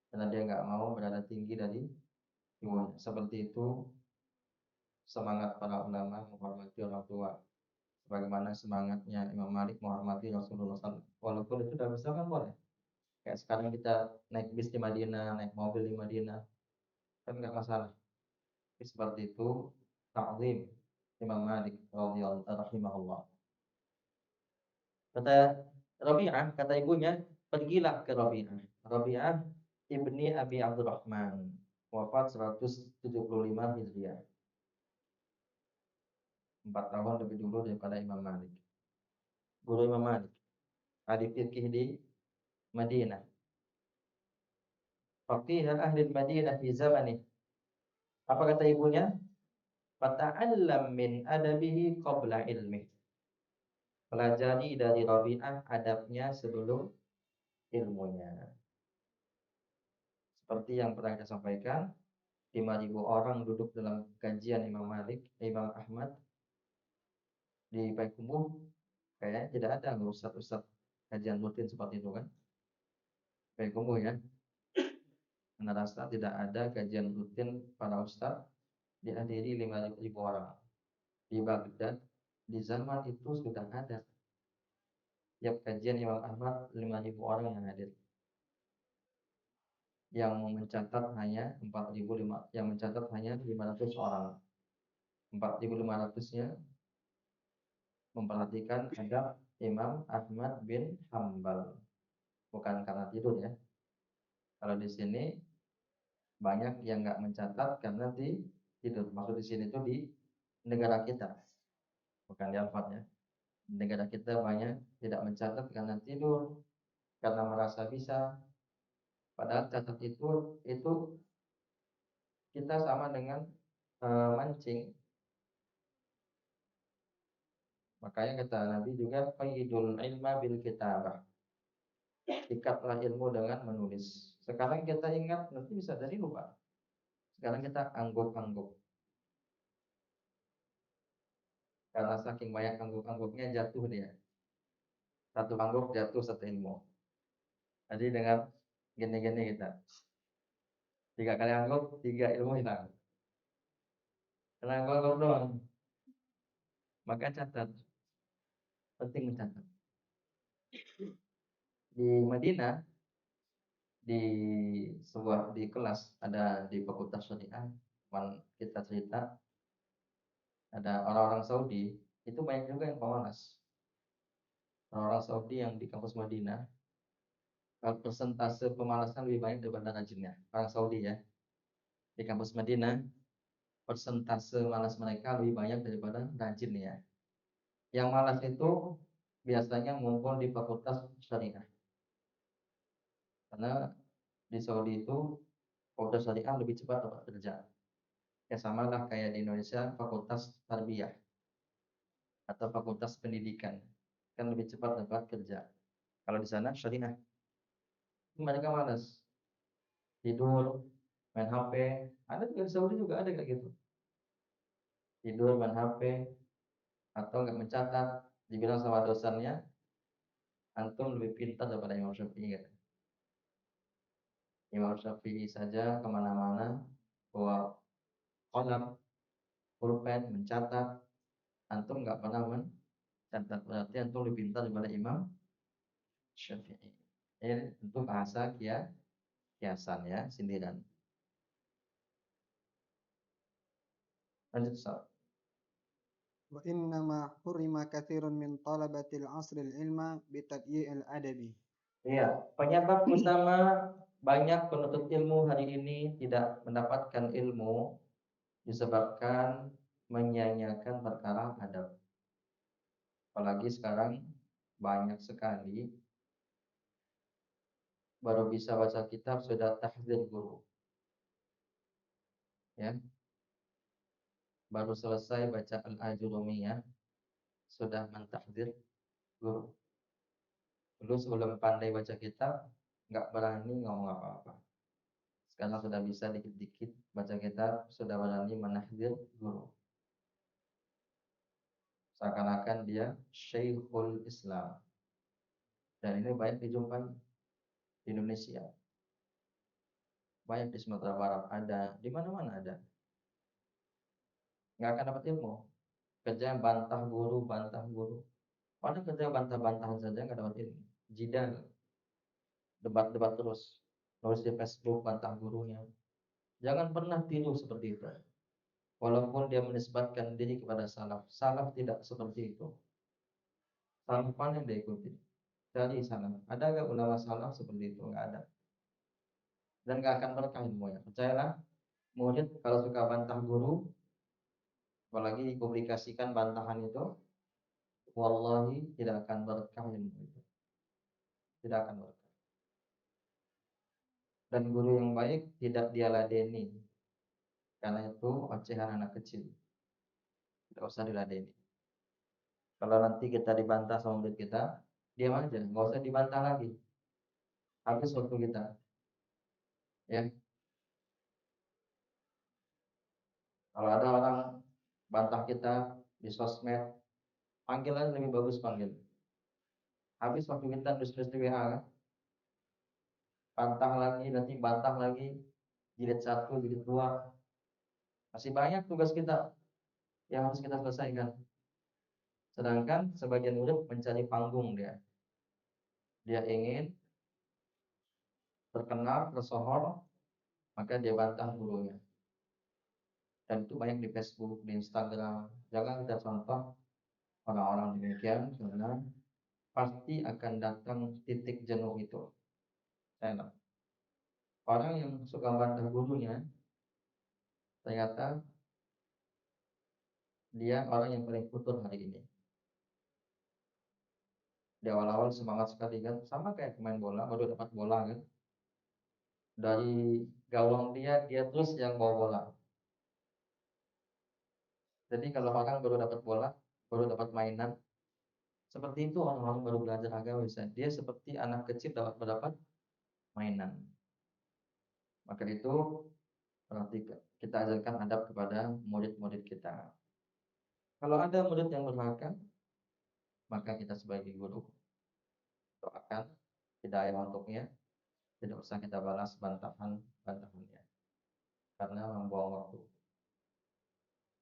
Speaker 2: Karena dia nggak mau berada tinggi dari ibunya. Seperti itu semangat para ulama menghormati orang tua. Bagaimana semangatnya Imam Malik menghormati Rasulullah SAW. Walaupun itu dalam Islam kan boleh. Kayak sekarang kita naik bis di Madinah, naik mobil di Madinah, kan nggak masalah. Tapi seperti itu ta'zim Imam Malik radhiyallahu rahimahullah. Kata Rabi'ah, kata ibunya, pergilah ke Rabi'ah. Rabi'ah ibni Abi Abdurrahman, wafat 175 Hijriah. 4 tahun lebih dulu daripada Imam Malik. Guru Imam Malik, ahli fikih di Madinah. Faqih ahli Madinah fi zamani. Apa kata ibunya? Fata'allam min adabihi qabla ilmi. Pelajari dari Rabi'ah adabnya sebelum ilmunya. Seperti yang pernah kita sampaikan, 5.000 orang duduk dalam kajian Imam Malik, Imam Ahmad di Payakumbuh, kayaknya tidak ada ustaz-ustaz kajian rutin seperti itu kan? Payakumbuh ya. Anda rasa tidak ada kajian rutin para ustaz dihadiri 5.000 orang. Di Baghdad di zaman itu sudah ada. Tiap kajian Imam Ahmad 5.000 orang yang hadir. Yang mencatat hanya 4.500, yang mencatat hanya 500 orang. 4.500-nya memperhatikan adab Imam Ahmad bin Hambal. Bukan karena tidur ya. Kalau di sini banyak yang nggak mencatat karena tidur. Maksud di sini itu di negara kita, bukan di Alfat ya. Negara kita banyak tidak mencatat karena tidur, karena merasa bisa. Padahal catat itu kita sama dengan mancing. Makanya kata Nabi juga qayyidul ilma bil kitabah. Ikatlah ilmu dengan menulis. Sekarang kita ingat, nanti bisa jadi lupa. Sekarang kita angguk-angguk. Karena saking banyak angguk-angguknya jatuh dia. Satu angguk jatuh satu ilmu. Jadi dengan gini-gini kita. 3 kali angguk, 3 ilmu hilang. Karena angguk doang. Maka catat. Penting mencatat. Di Madinah, di kelas ada di Fakultas Syariah, kita cerita ada orang-orang Saudi itu banyak juga yang pemalas. Orang-orang Saudi yang di kampus Madinah, persentase pemalasan lebih banyak daripada rajinnya. Orang Saudi ya, di kampus Madinah, persentase malas mereka lebih banyak daripada rajinnya. Yang malas itu biasanya ngumpul di Fakultas Syariah. Karena di Saudi itu Fakultas Syariah lebih cepat dapat kerja. Ya sama lah kayak di Indonesia Fakultas Tarbiyah atau Fakultas Pendidikan, kan lebih cepat dapat kerja. Kalau di sana Syariah, mereka malas tidur, main HP. Ada juga di Saudi juga ada kayak gitu. Tidur, main HP, atau nggak mencatat. Dibilang sama dosennya, antum lebih pintar daripada Imam Syafi'i. Gitu. Imam Syafi'i saja kemana-mana bawa kolam, pulpen, mencatat. Antum nggak pernah mencatat. Berarti antum lebih pintar daripada Imam Syafi'i. Ini tentu bahasa kiasan ya, sindiran. Lanjut Ustaz.
Speaker 5: Wa innama hurima katsirun min talabatil asril ilma bitadyi'il adabi.
Speaker 2: Iya, penyebab utama banyak penuntut ilmu hari ini tidak mendapatkan ilmu disebabkan menyia-nyiakan perkara adab. Apalagi sekarang banyak sekali baru bisa baca kitab sudah tahdzir guru. Ya. Baru selesai baca Al-Ajurumiyah sudah mentahdzir guru. Dulu sebelum pandai baca kitab nggak berani ngomong apa-apa. Sekarang sudah bisa dikit-dikit baca kitab, sudah berani menahdzir guru. Seakan-akan dia Syekhul Islam. Dan ini banyak dijumpai di Indonesia. Banyak di Sumatera Barat ada, di mana-mana ada. Nggak akan dapat ilmu. Kerja bantah guru, bantah guru. Padahal kerja bantah-bantahan saja nggak dapat ilmu. Jidal, debat-debat terus. Nulis di Facebook bantah gurunya. Jangan pernah tiru seperti itu. Walaupun dia menisbatkan diri kepada salaf. Salaf tidak seperti itu. Salaf mana yang dia ikuti? Dari salaf. Ada nggak ulama salaf seperti itu? Nggak ada. Dan nggak akan berkah ilmunya. Percayalah, murid kalau suka bantah guru, apalagi dipublikasikan bantahan itu, wallahi tidak akan berkah ilmu itu. Tidak akan berkah. Dan guru yang baik tidak dia ladeni. Karena itu ocehan anak kecil. Tidak usah diladeni. Kalau nanti kita dibantah sama murid kita, diam aja, nggak usah dibantah lagi. Habis waktu kita. Ya, kalau ada orang bantah kita di sosmed, panggil aja, lebih bagus panggil. Habis waktu kita nulis di WA, kan? Bantah lagi, nanti bantah lagi, jilid 1, jilid 2. Masih banyak tugas kita yang harus kita selesaikan. Sedangkan sebagian murid mencari panggung dia. Dia ingin terkenal, tersohor, maka dia bantah gurunya. Dan itu banyak di Facebook, di Instagram. Jangan kita contoh orang-orang demikian, karena pasti akan datang titik jenuh itu. Enak. Orang yang suka bantah gurunya, ternyata dia orang yang paling futur hari ini. Di awal-awal semangat sekali kan, sama kayak pemain bola, baru dapat bola kan. Dari gawang dia terus yang bawa bola. Jadi kalau orang baru dapat bola, baru dapat mainan, seperti itu orang-orang baru belajar agama bisa. Dia seperti anak kecil dapat mainan. Maka itu berarti kita ajarkan adab kepada murid-murid kita. Kalau ada murid yang durhaka, maka kita sebagai guru doakan hidayah untuknya. Tidak usah kita balas bantahannya, karena membuang waktu.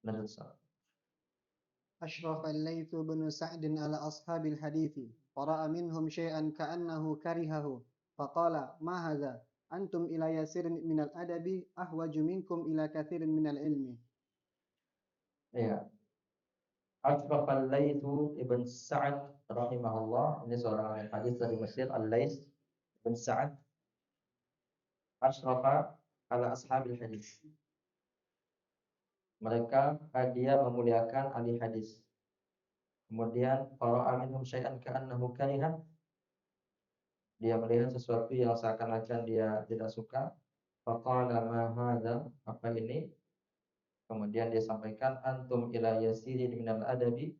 Speaker 2: Lanjut, Ustaz.
Speaker 5: أشرف الليث بن سعد على أصحاب الحديث فرأى منهم شيئا كأنه كرهه فقال ما هذا أنتم إلى يسير من الأدب أحوج منكم إلى كثير من العلم.
Speaker 2: Iya. Ashraf al-Laythu ibn Sa'ad rahimahullah. Ini seorang ahli hadis dari Mesir, Al-Layth ibn Sa'ad. Ashrafa ala ashabil hadis. Mereka dia memuliakan ahli hadis. Kemudian para minhum syai'an ka'annahu kariha. Dia melihat sesuatu yang seakan-akan dia tidak suka. Faqala ma hadza, apa ini? Kemudian dia sampaikan, antum ila yasirin minal adabi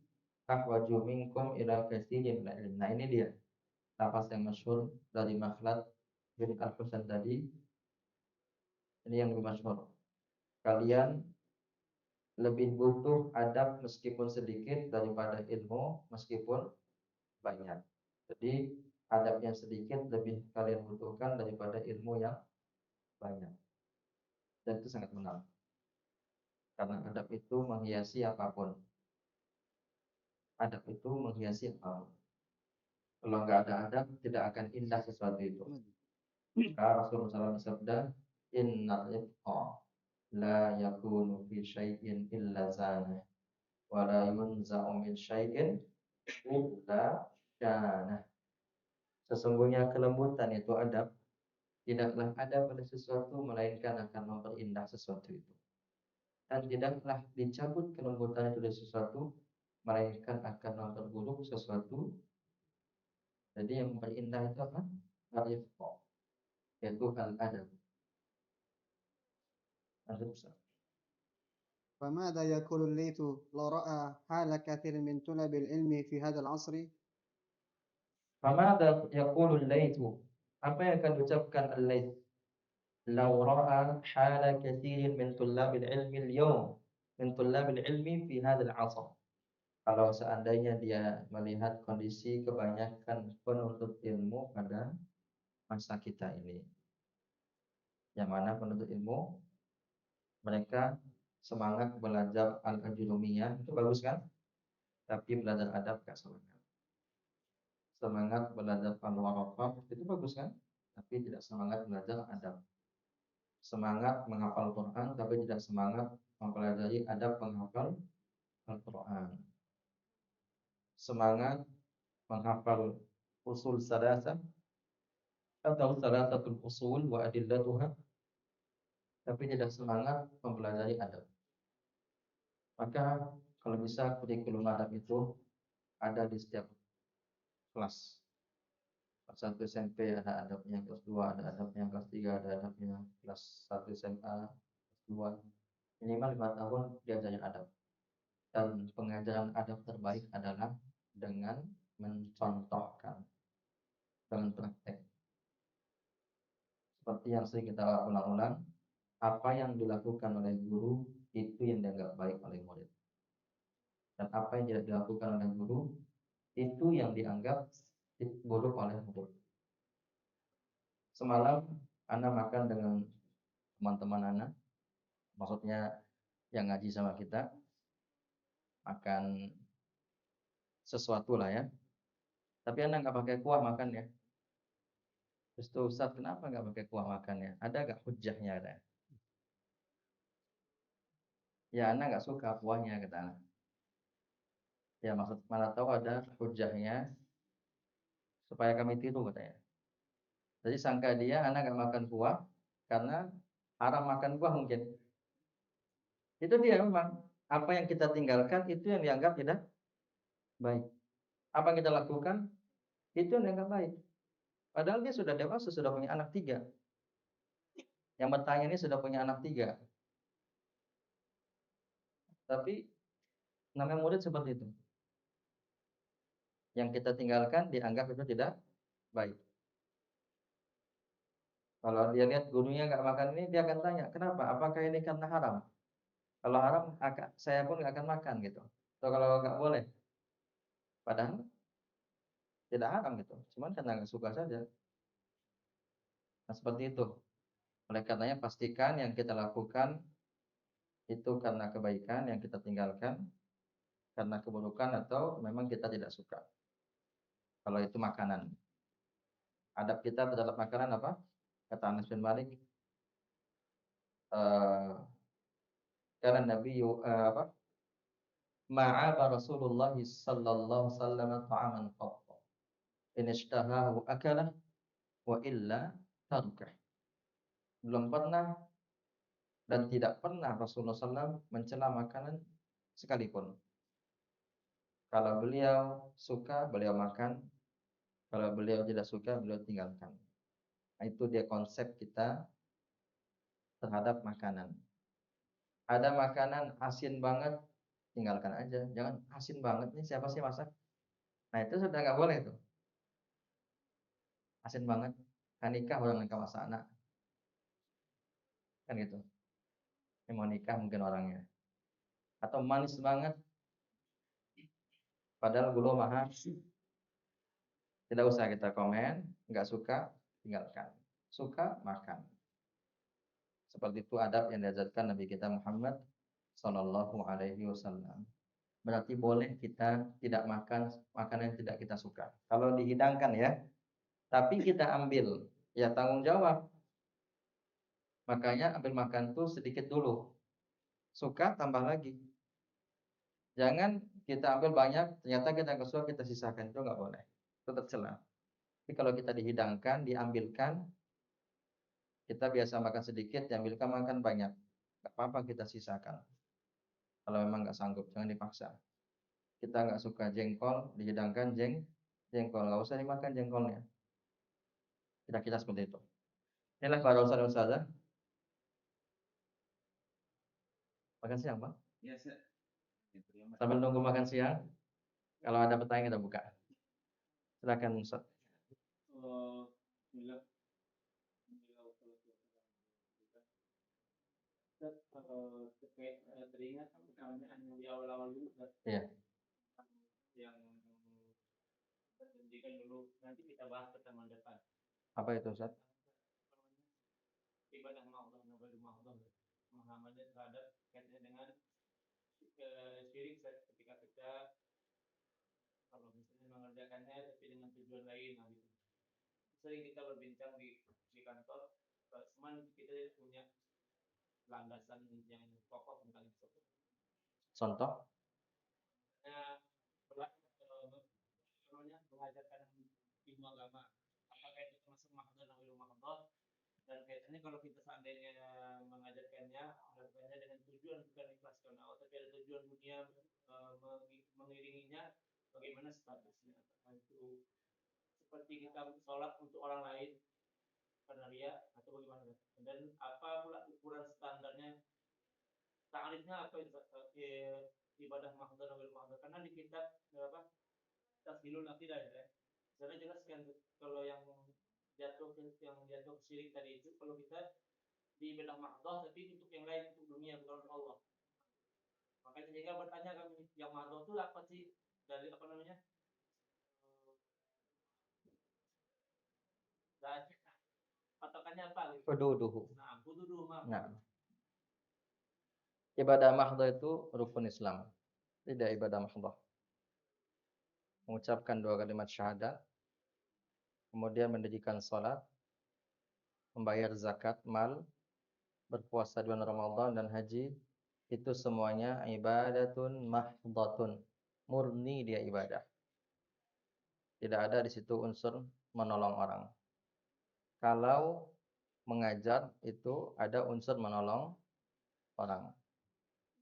Speaker 2: ahwaju minkum ila katsirin minal ilm. Nah, ini dia lafaz yang masyhur dari Makhlad bin Al-Husain tadi. Ini yang lebih masyhur. Kalian lebih butuh adab meskipun sedikit daripada ilmu meskipun banyak. Jadi adab yang sedikit lebih kalian butuhkan daripada ilmu yang banyak. Dan itu sangat benar. Karena adab itu menghiasi apapun. Adab itu menghiasi apapun. Kalau nggak ada adab, tidak akan indah sesuatu itu. Maka Rasulullah SAW bersabda, Inna rifqa la yakunu fi syai'in illa zanah wa la yunza'u min syai'in illa syanah. Sesungguhnya kelembutan itu adab, tidaklah ada pada sesuatu melainkan akan memperindah sesuatu itu. Dan tidaklah dicabut kelembutan itu dari sesuatu melainkan akan memperburuk sesuatu. Jadi yang memperindah itu apa? Al-rifqa, yaitu al-adab.
Speaker 5: فماذا يقول الليث لو رأى حال كثير من طلاب العلم في هذا العصر؟
Speaker 2: فماذا يقول الليث? Apa yang akan diucapkan al-Layth? Law ra'a hala katsirin min tullabil ilmi al-yawm, min tullabil ilmi fi hadzal 'asr. Kalau seandainya dia melihat kondisi kebanyakan penuntut ilmu pada masa kita ini, yang mana penuntut ilmu mereka semangat belajar al-ajrumiyah itu bagus kan? Tapi belajar adab gak semangat. Semangat belajar al-waraqah itu bagus kan? Tapi tidak semangat belajar adab. Semangat menghafal Quran tapi tidak semangat mempelajari adab menghafal Al-Quran. Semangat menghafal usul salasah atau salasatul usul wa adillatuha tapi tidak semangat mempelajari adab. Maka kalau bisa kurikulum adab itu ada di setiap kelas. Kelas 1 SMP ada adabnya, kelas 2 ada adabnya, kelas 3 ada adabnya, kelas 1 SMA, kelas 2 minimal 5 tahun diajarin adab. Dan pengajaran adab terbaik adalah dengan mencontohkan, dengan praktek. Seperti yang sering kita ulang-ulang, apa yang dilakukan oleh guru itu yang dianggap baik oleh murid. Dan apa yang tidak dilakukan oleh guru itu yang dianggap buruk oleh murid. Semalam Ana makan dengan teman-teman Ana, maksudnya yang ngaji sama kita, makan sesuatu lah ya. Tapi Ana nggak pakai kuah makan ya. Terus tuh Ustaz, kenapa nggak pakai kuah makannya? Ada nggak hujahnya? Ada. Ya Ana nggak suka kuahnya kata Ana. Ya maksud mana tahu ada hujahnya supaya kami tiru katanya. Jadi sangka dia Ana nggak makan kuah karena haram makan kuah mungkin. Itu dia memang apa yang kita tinggalkan itu yang dianggap tidak baik. Apa yang kita lakukan itu yang dianggap baik. Padahal dia sudah dewasa, sudah punya anak 3. Yang bertanya ini sudah punya anak 3. Tapi namanya murid seperti itu. Yang kita tinggalkan dianggap itu tidak baik. Kalau dia lihat gurunya nggak makan ini, dia akan tanya, kenapa? Apakah ini karena haram? Kalau haram, saya pun nggak akan makan gitu. Atau kalau nggak boleh, padahal tidak haram gitu. Cuman karena nggak suka saja. Nah seperti itu. Oleh karenanya pastikan yang kita lakukan itu karena kebaikan, yang kita tinggalkan karena keburukan atau memang kita tidak suka. Kalau itu makanan. Adab kita terhadap makanan apa? Kata Anas bin Malik, karena Nabi apa? Ma'aba Rasulullah sallallahu alaihi wasallam ta'aman qatta. In ishtahahu akalah wa illa tarkah. Belum pernah dan tidak pernah Rasulullah SAW mencela makanan sekalipun. Kalau beliau suka, beliau makan. Kalau beliau tidak suka, beliau tinggalkan. Nah, itu dia konsep kita terhadap makanan. Ada makanan asin banget, tinggalkan aja. Jangan asin banget nih, siapa sih masak? Nah itu sudah nggak boleh tuh. Asin banget, kan nikah orang nikah masak anak. Kan gitu. Ini mau nikah mungkin orangnya. Atau manis banget, padahal gula mahal. Tidak usah kita komen, nggak suka, tinggalkan. Suka, makan. Seperti itu adab yang diajarkan Nabi kita Muhammad Sallallahu Alaihi Wasallam. Berarti boleh kita tidak makan makanan yang tidak kita suka. Kalau dihidangkan ya, tapi kita ambil, ya tanggung jawab. Makanya ambil makan tuh sedikit dulu. Suka tambah lagi. Jangan kita ambil banyak, ternyata kita nggak suka kita sisakan, itu nggak boleh. Itu tercela. Tapi kalau kita dihidangkan, diambilkan, kita biasa makan sedikit, diambilkan makan banyak. Nggak apa-apa kita sisakan. Kalau memang nggak sanggup, jangan dipaksa. Kita nggak suka jengkol, dihidangkan jengkol. Nggak usah dimakan jengkolnya. Kira-kira seperti itu. Inilah para ustaz-ustazah. Makan siang, Pak?
Speaker 3: Iya, Sir.
Speaker 2: Sambil nunggu makan siang, kalau ada pertanyaan kita buka. Silakan Ustaz.
Speaker 6: Bismillah. Terkait teringat pertanyaan yang di awal-awal dulu,
Speaker 2: Iya.
Speaker 6: yang berhentikan dulu, nanti kita bahas pertemuan depan.
Speaker 2: Apa itu Ustaz?
Speaker 6: Ibadah Allah, pemahamannya terhadap kaitannya dengan syirik ketika kita kalau misalnya mengerjakannya tapi dengan tujuan lain, nah gitu. Sering kita berbincang di kantor, cuman kita punya landasan yang kokoh tentang itu.
Speaker 2: Contoh?
Speaker 6: Mengajarkan ilmu agama, apakah itu termasuk mahdoh atau ilmu mahdoh? Dan kaitannya kalau kita seandainya mengajarkannya dengan tujuan bukan ikhlas karena Allah, tapi ada tujuan dunia mengiringinya, bagaimana statusnya? Apakah itu seperti kita sholat untuk orang lain karena ria atau bagaimana? Dan apa pula ukuran standarnya? Ta'rifnya apa itu ibadah mahdoh atau ilmu mahdoh? Karena di kitab Tashilul Aqidah ya. Saya jelaskan kalau yang jatuh syirik tadi itu kalau kita di ibadah mahdoh tapi untuk yang lain, untuk dunia bukan untuk Allah. Makanya sehingga bertanya kami, yang mahdoh itu apa sih? Dari apa namanya? Dan patokannya apa?
Speaker 2: Hududuhu.
Speaker 6: Nah, hududuhu.
Speaker 2: Nah, ibadah mahdoh itu rukun Islam, tidak ibadah mahdoh. Mengucapkan 2 kalimat syahadat, kemudian mendirikan sholat, membayar zakat mal, berpuasa di bulan Ramadan dan haji, itu semuanya ibadatun mahdhatun. Murni dia ibadah. Tidak ada di situ unsur menolong orang. Kalau mengajar itu ada unsur menolong orang.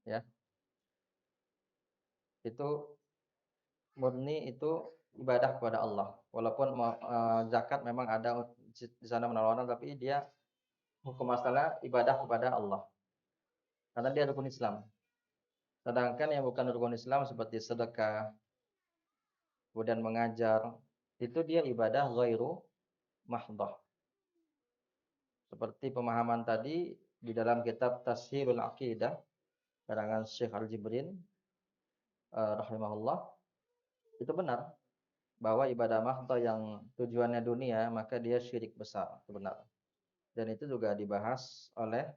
Speaker 2: Ya. Itu murni itu ibadah kepada Allah. Walaupun zakat memang ada di sana menolong orang, tapi dia hukum asalnya ibadah kepada Allah. Karena dia rukun Islam. Sedangkan yang bukan rukun Islam seperti sedekah, kemudian mengajar, itu dia ibadah ghairu mahdhah. Seperti pemahaman tadi di dalam kitab Tashilul Aqidah karangan Syekh Al-Jibrin rahimahullah, itu benar bahwa ibadah mahdhah yang tujuannya dunia maka dia syirik besar, itu benar. Dan itu juga dibahas oleh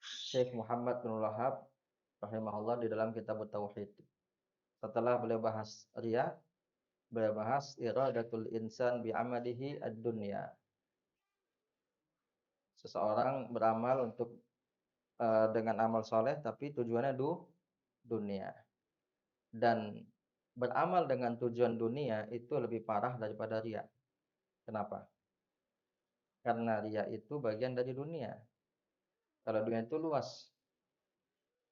Speaker 2: Syekh Muhammad bin Wahab rahimahullah di dalam kitab Tauhid. Setelah beliau bahas riya, beliau bahas iradatul insan bi amalihi ad-dunya. Seseorang beramal untuk dengan amal soleh tapi tujuannya dunia. Dan beramal dengan tujuan dunia itu lebih parah daripada riya. Kenapa? Karena riya itu bagian dari dunia. Kalau dunia itu luas.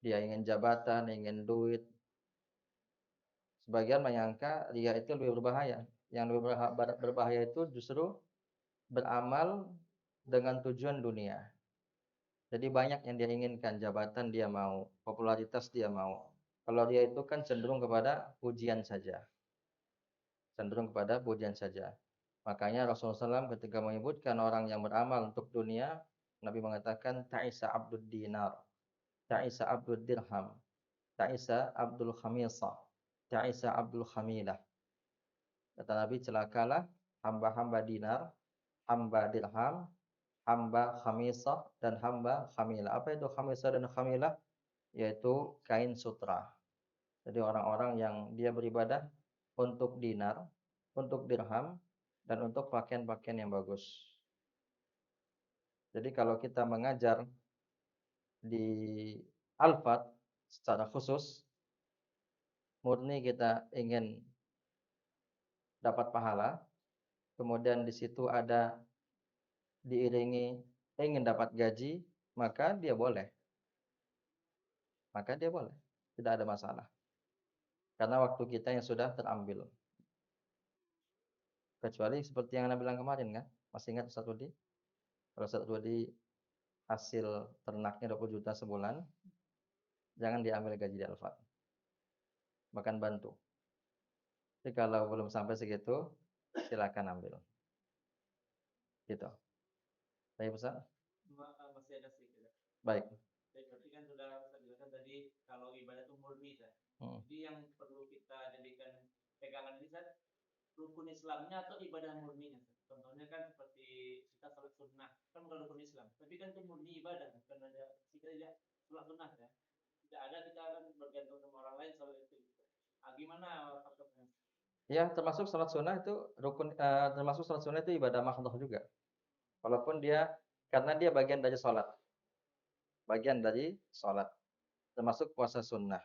Speaker 2: Dia ingin jabatan, ingin duit. Sebagian menyangka riya itu lebih berbahaya. Yang lebih berbahaya itu justru beramal dengan tujuan dunia. Jadi banyak yang dia inginkan, jabatan dia mau, popularitas dia mau. Kalau dia itu kan cenderung kepada pujian saja. Cenderung kepada pujian saja. Makanya Rasulullah SAW ketika menyebutkan orang yang beramal untuk dunia, Nabi mengatakan ta'isa abdud dinar, ta'isa abdud dirham, ta'isa abdul khamisah, ta'isa abdul khamilah. Kata Nabi, celakalah hamba-hamba dinar, hamba dirham, hamba khamisah, dan hamba khamilah. Apa itu khamisah dan khamilah? Yaitu kain sutra. Jadi orang-orang yang dia beribadah untuk dinar, untuk dirham, dan untuk pakaian-pakaian yang bagus. Jadi kalau kita mengajar di Al-Fat secara khusus, murni kita ingin dapat pahala, kemudian di situ ada diiringi ingin dapat gaji, maka dia boleh. Maka dia boleh. Tidak ada masalah. Karena waktu kita yang sudah terambil. Kecuali seperti yang Anda bilang kemarin kan? Masih ingat Ustaz Rudi? Kalau Ustaz Rudi hasil ternaknya 20 juta sebulan, jangan diambil gaji di Al-Fat. Bahkan bantu. Jadi kalau belum sampai segitu, silakan ambil. Gitu. Baik Ustaz?
Speaker 6: Masih ada sedikit.
Speaker 2: Baik.
Speaker 6: Berarti kan sudah saya jelaskan tadi kalau ibadah itu murni ya. Jadi yang perlu kita jadikan pegangan ini kan rukun Islamnya atau ibadah murninya. Contohnya kan seperti kita salat sunnah kan bukan rukun Islam, tapi kan itu murni ibadah karena ada kita tidak salat sunnah ya. tidak ada kita akan bergantung sama orang lain soal itu. Gimana faktornya?
Speaker 2: Ya, termasuk salat sunnah itu rukun, termasuk salat sunnah itu ibadah mahdhah juga. Walaupun dia karena dia bagian dari salat. Bagian dari salat. Termasuk puasa sunnah.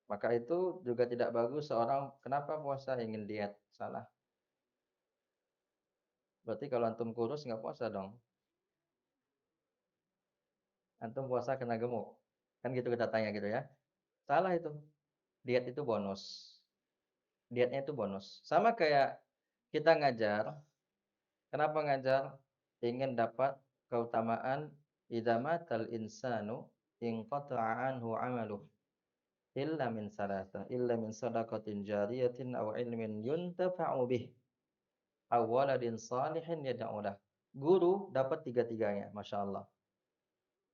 Speaker 2: Maka itu juga tidak bagus seorang kenapa puasa ingin diet? Salah. Berarti kalau antum kurus nggak puasa dong. Antum puasa kena gemuk. Kan gitu kita tanya gitu ya. Salah itu. Diet itu bonus. Dietnya itu bonus. Sama kayak kita ngajar. Kenapa ngajar? Ingin dapat keutamaan idza matal insanu inqata'a anhu 'amaluh illa min salatah, illa min shadaqatin jariyatin aw ilmin yuntafa'u bih aw waladin salihin yad'u lah. Guru dapat tiga-tiganya, Masya Allah.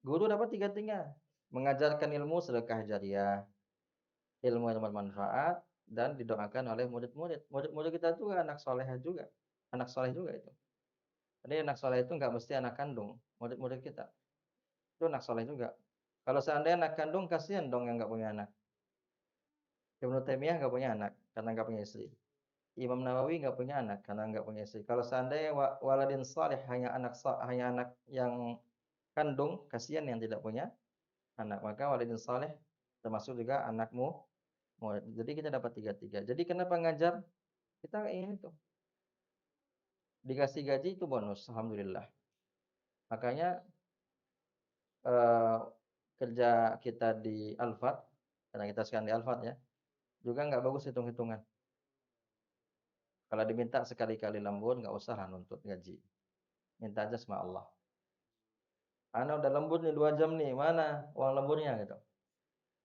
Speaker 2: Guru dapat tiga-tiganya. Mengajarkan ilmu sedekah jariah, ilmu yang bermanfaat, dan didoakan oleh murid-murid. Murid-murid kita juga anak soleh juga. Anak soleh juga itu. Jadi anak soleh itu nggak mesti anak kandung, murid-murid kita. Itu anak soleh juga. Kalau seandainya anak kandung, kasihan dong yang nggak punya anak. Ibnu Taimiyah nggak punya anak, karena nggak punya istri. Imam Nawawi nggak punya anak, karena nggak punya istri. Kalau seandainya waladin salih hanya anak yang kandung, kasihan yang tidak punya anak. Maka waladin salih termasuk juga anakmu. Jadi kita dapat tiga-tiga. Jadi kenapa ngajar? Kita ingin itu. Dikasih gaji itu bonus, alhamdulillah. Makanya eh, kerja kita di Alfat, karena kita sekarang di Alfat ya, juga nggak bagus hitung-hitungan. Kalau diminta sekali-kali lembur, nggak usah lah nuntut gaji. Minta aja sama Allah. Ana udah lembur nih 2 jam nih, mana uang lemburnya gitu.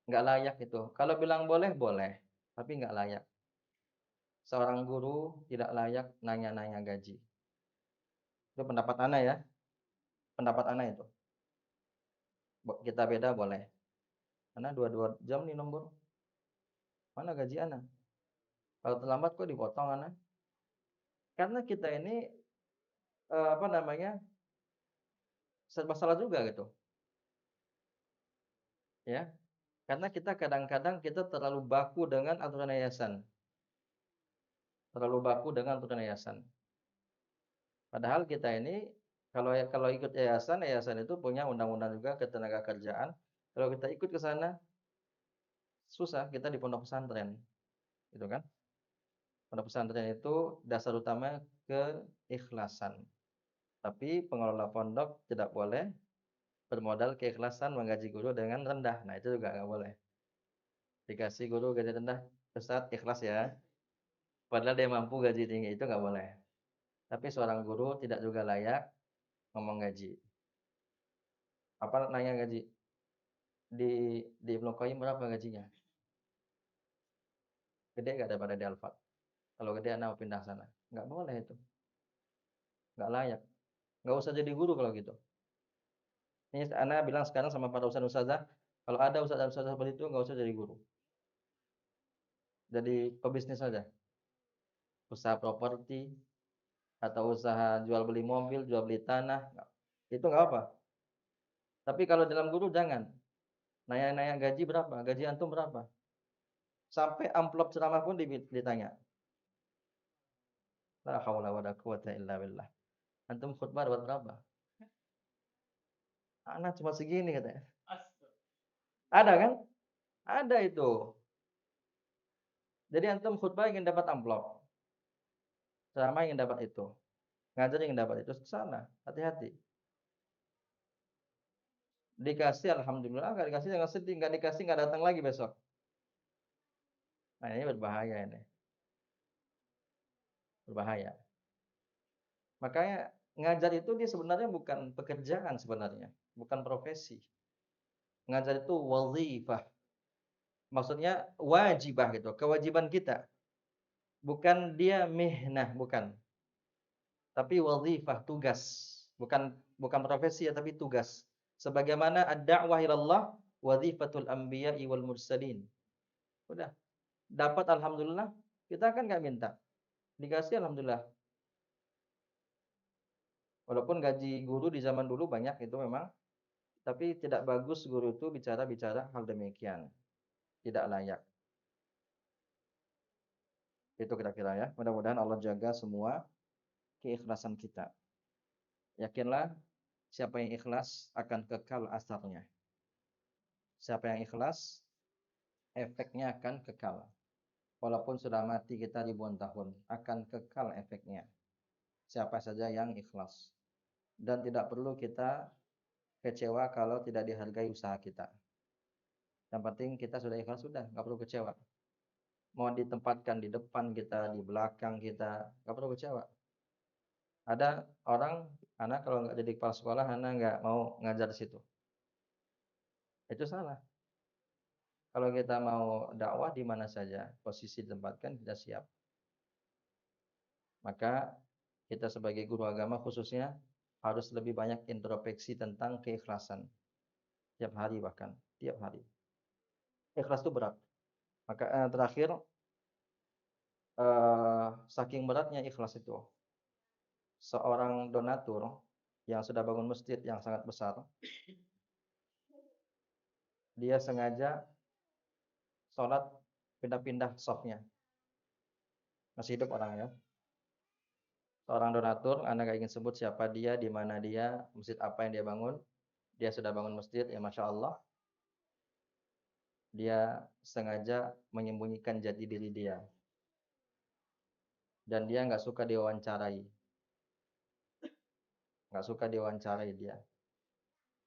Speaker 2: Nggak layak itu. Kalau bilang boleh, boleh. Tapi nggak layak. Seorang guru tidak layak nanya-nanya gaji. Itu pendapat Ana ya. Pendapat Ana itu. Kita beda boleh. Ana 2 jam nih lembur. Mana gaji Ana? Kalau terlambat kok dipotong Ana? Karena kita ini apa namanya? Serba salah juga gitu. Ya. Karena kita kadang-kadang kita terlalu baku dengan aturan yayasan. Terlalu baku dengan aturan yayasan. Padahal kita ini kalau ikut yayasan, yayasan itu punya undang-undang juga ketenagakerjaan. Kalau kita ikut ke sana susah, kita di pondok pesantren. Gitu kan? Pondok pesantren itu dasar utama keikhlasan. Tapi pengelola pondok tidak boleh bermodal keikhlasan menggaji guru dengan rendah. Nah, itu juga nggak boleh. Dikasih guru gaji rendah, Ustaz ikhlas ya. Padahal dia mampu gaji tinggi itu nggak boleh. Tapi seorang guru tidak juga layak ngomong gaji. Apa nanya gaji? Di Ibnu Qayyim berapa gajinya? Gede nggak daripada di Alfat? Kalau gede anak mau pindah sana. Nggak boleh itu. Nggak layak. Nggak usah jadi guru kalau gitu. Ini anak bilang sekarang sama para ustaz-ustazah, kalau ada ustaz-ustazah seperti itu nggak usah jadi guru. Jadi pebisnis saja. Usaha properti atau usaha jual beli mobil, jual beli tanah. Itu nggak apa. Tapi kalau dalam guru jangan. Nanya-nanya gaji berapa? Gaji antum berapa? Sampai amplop ceramah pun ditanya. La haula wala quwata illa billah. Antum khutbah dapat berapa? Anak cuma segini katanya. Ada kan? Ada itu. Jadi antum khutbah ingin dapat amplop. Ceramah ingin dapat itu. Ngajar ingin dapat itu. Sana. Hati-hati. Dikasih alhamdulillah, nggak dikasih jangan sedih, nggak dikasih nggak datang lagi besok. Nah ini berbahaya ini. Berbahaya. Makanya ngajar itu dia sebenarnya bukan pekerjaan sebenarnya. Bukan profesi. Ngajar itu wazifah. Maksudnya wajibah gitu, kewajiban kita. Bukan dia mihnah, bukan. Tapi wazifah, tugas. Bukan profesi ya, tapi tugas. Sebagaimana ad-da'wah ilallah wazifatul anbiya'i wal mursalin. Udah, dapat alhamdulillah, kita kan nggak minta. Dikasih alhamdulillah. Walaupun gaji guru di zaman dulu banyak itu memang Tapi tidak bagus guru itu bicara-bicara hal demikian. Tidak layak. Itu kira-kira ya. Mudah-mudahan Allah jaga semua keikhlasan kita. Yakinlah siapa yang ikhlas akan kekal asarnya. Siapa yang ikhlas, efeknya akan kekal. Walaupun sudah mati kita ribuan tahun, akan kekal efeknya. Siapa saja yang ikhlas. Dan tidak perlu kita kecewa kalau tidak dihargai usaha kita. Yang penting kita sudah ikhlas, sudah, nggak perlu kecewa. Mau ditempatkan di depan kita, di belakang kita, nggak perlu kecewa. Ada orang, anak kalau nggak jadi kepala sekolah, anak nggak mau ngajar di situ. Itu salah. Kalau kita mau dakwah di mana saja, posisi ditempatkan, kita siap. Maka kita sebagai guru agama khususnya harus lebih banyak introspeksi tentang keikhlasan. Tiap hari bahkan, tiap hari. Ikhlas itu berat. Maka terakhir, saking beratnya ikhlas itu, seorang donatur yang sudah bangun masjid yang sangat besar, dia sengaja sholat pindah-pindah shofnya. Masih hidup orangnya. Seorang donatur, Anda nggak ingin sebut siapa dia, di mana dia, masjid apa yang dia bangun. Dia sudah bangun masjid, ya Masya Allah. Dia sengaja menyembunyikan jati diri dia. Dan dia nggak suka diwawancarai. Nggak suka diwawancarai dia.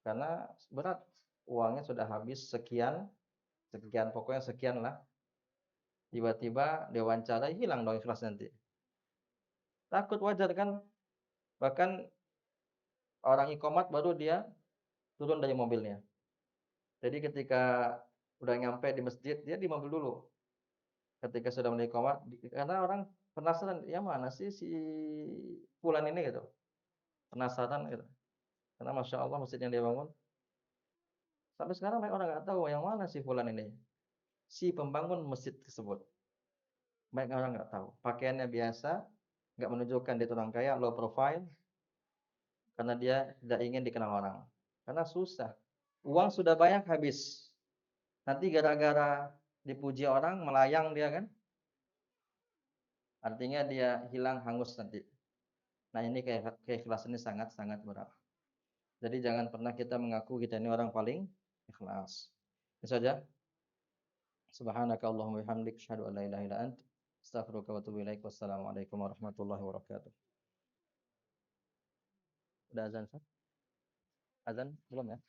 Speaker 2: Karena berat. Uangnya sudah habis sekian, pokoknya sekian lah. Tiba-tiba diwawancarai, hilang dong ikhlas nanti. Takut, wajar kan? Bahkan orang iqomat baru dia turun dari mobilnya. Jadi ketika udah nyampe di masjid, dia di mobil dulu. Ketika sudah mulai iqomat, karena orang penasaran, ya mana sih si fulan ini gitu. Penasaran gitu. Karena Masya Allah masjid yang dia bangun. Sampai sekarang banyak orang nggak tahu yang mana si fulan ini. Si pembangun masjid tersebut. Banyak orang nggak tahu. Pakaiannya biasa, nggak menunjukkan dia orang kaya, low profile. Karena dia tidak ingin dikenal orang. Karena susah. Uang sudah banyak habis. Nanti gara-gara dipuji orang, melayang dia kan. Artinya dia hilang, hangus nanti. Nah ini keikhlasan ini sangat-sangat berat. Jadi jangan pernah kita mengaku kita ini orang paling ikhlas. Itu saja. Subhanakallahumma wabihamdik, asyhadu an la ilaha illa anta, astaghfiruka wa atubu ilaik. Wassalamualaikum warahmatullahi wabarakatuh. Udah azan, Ustaz? Azan belum ya?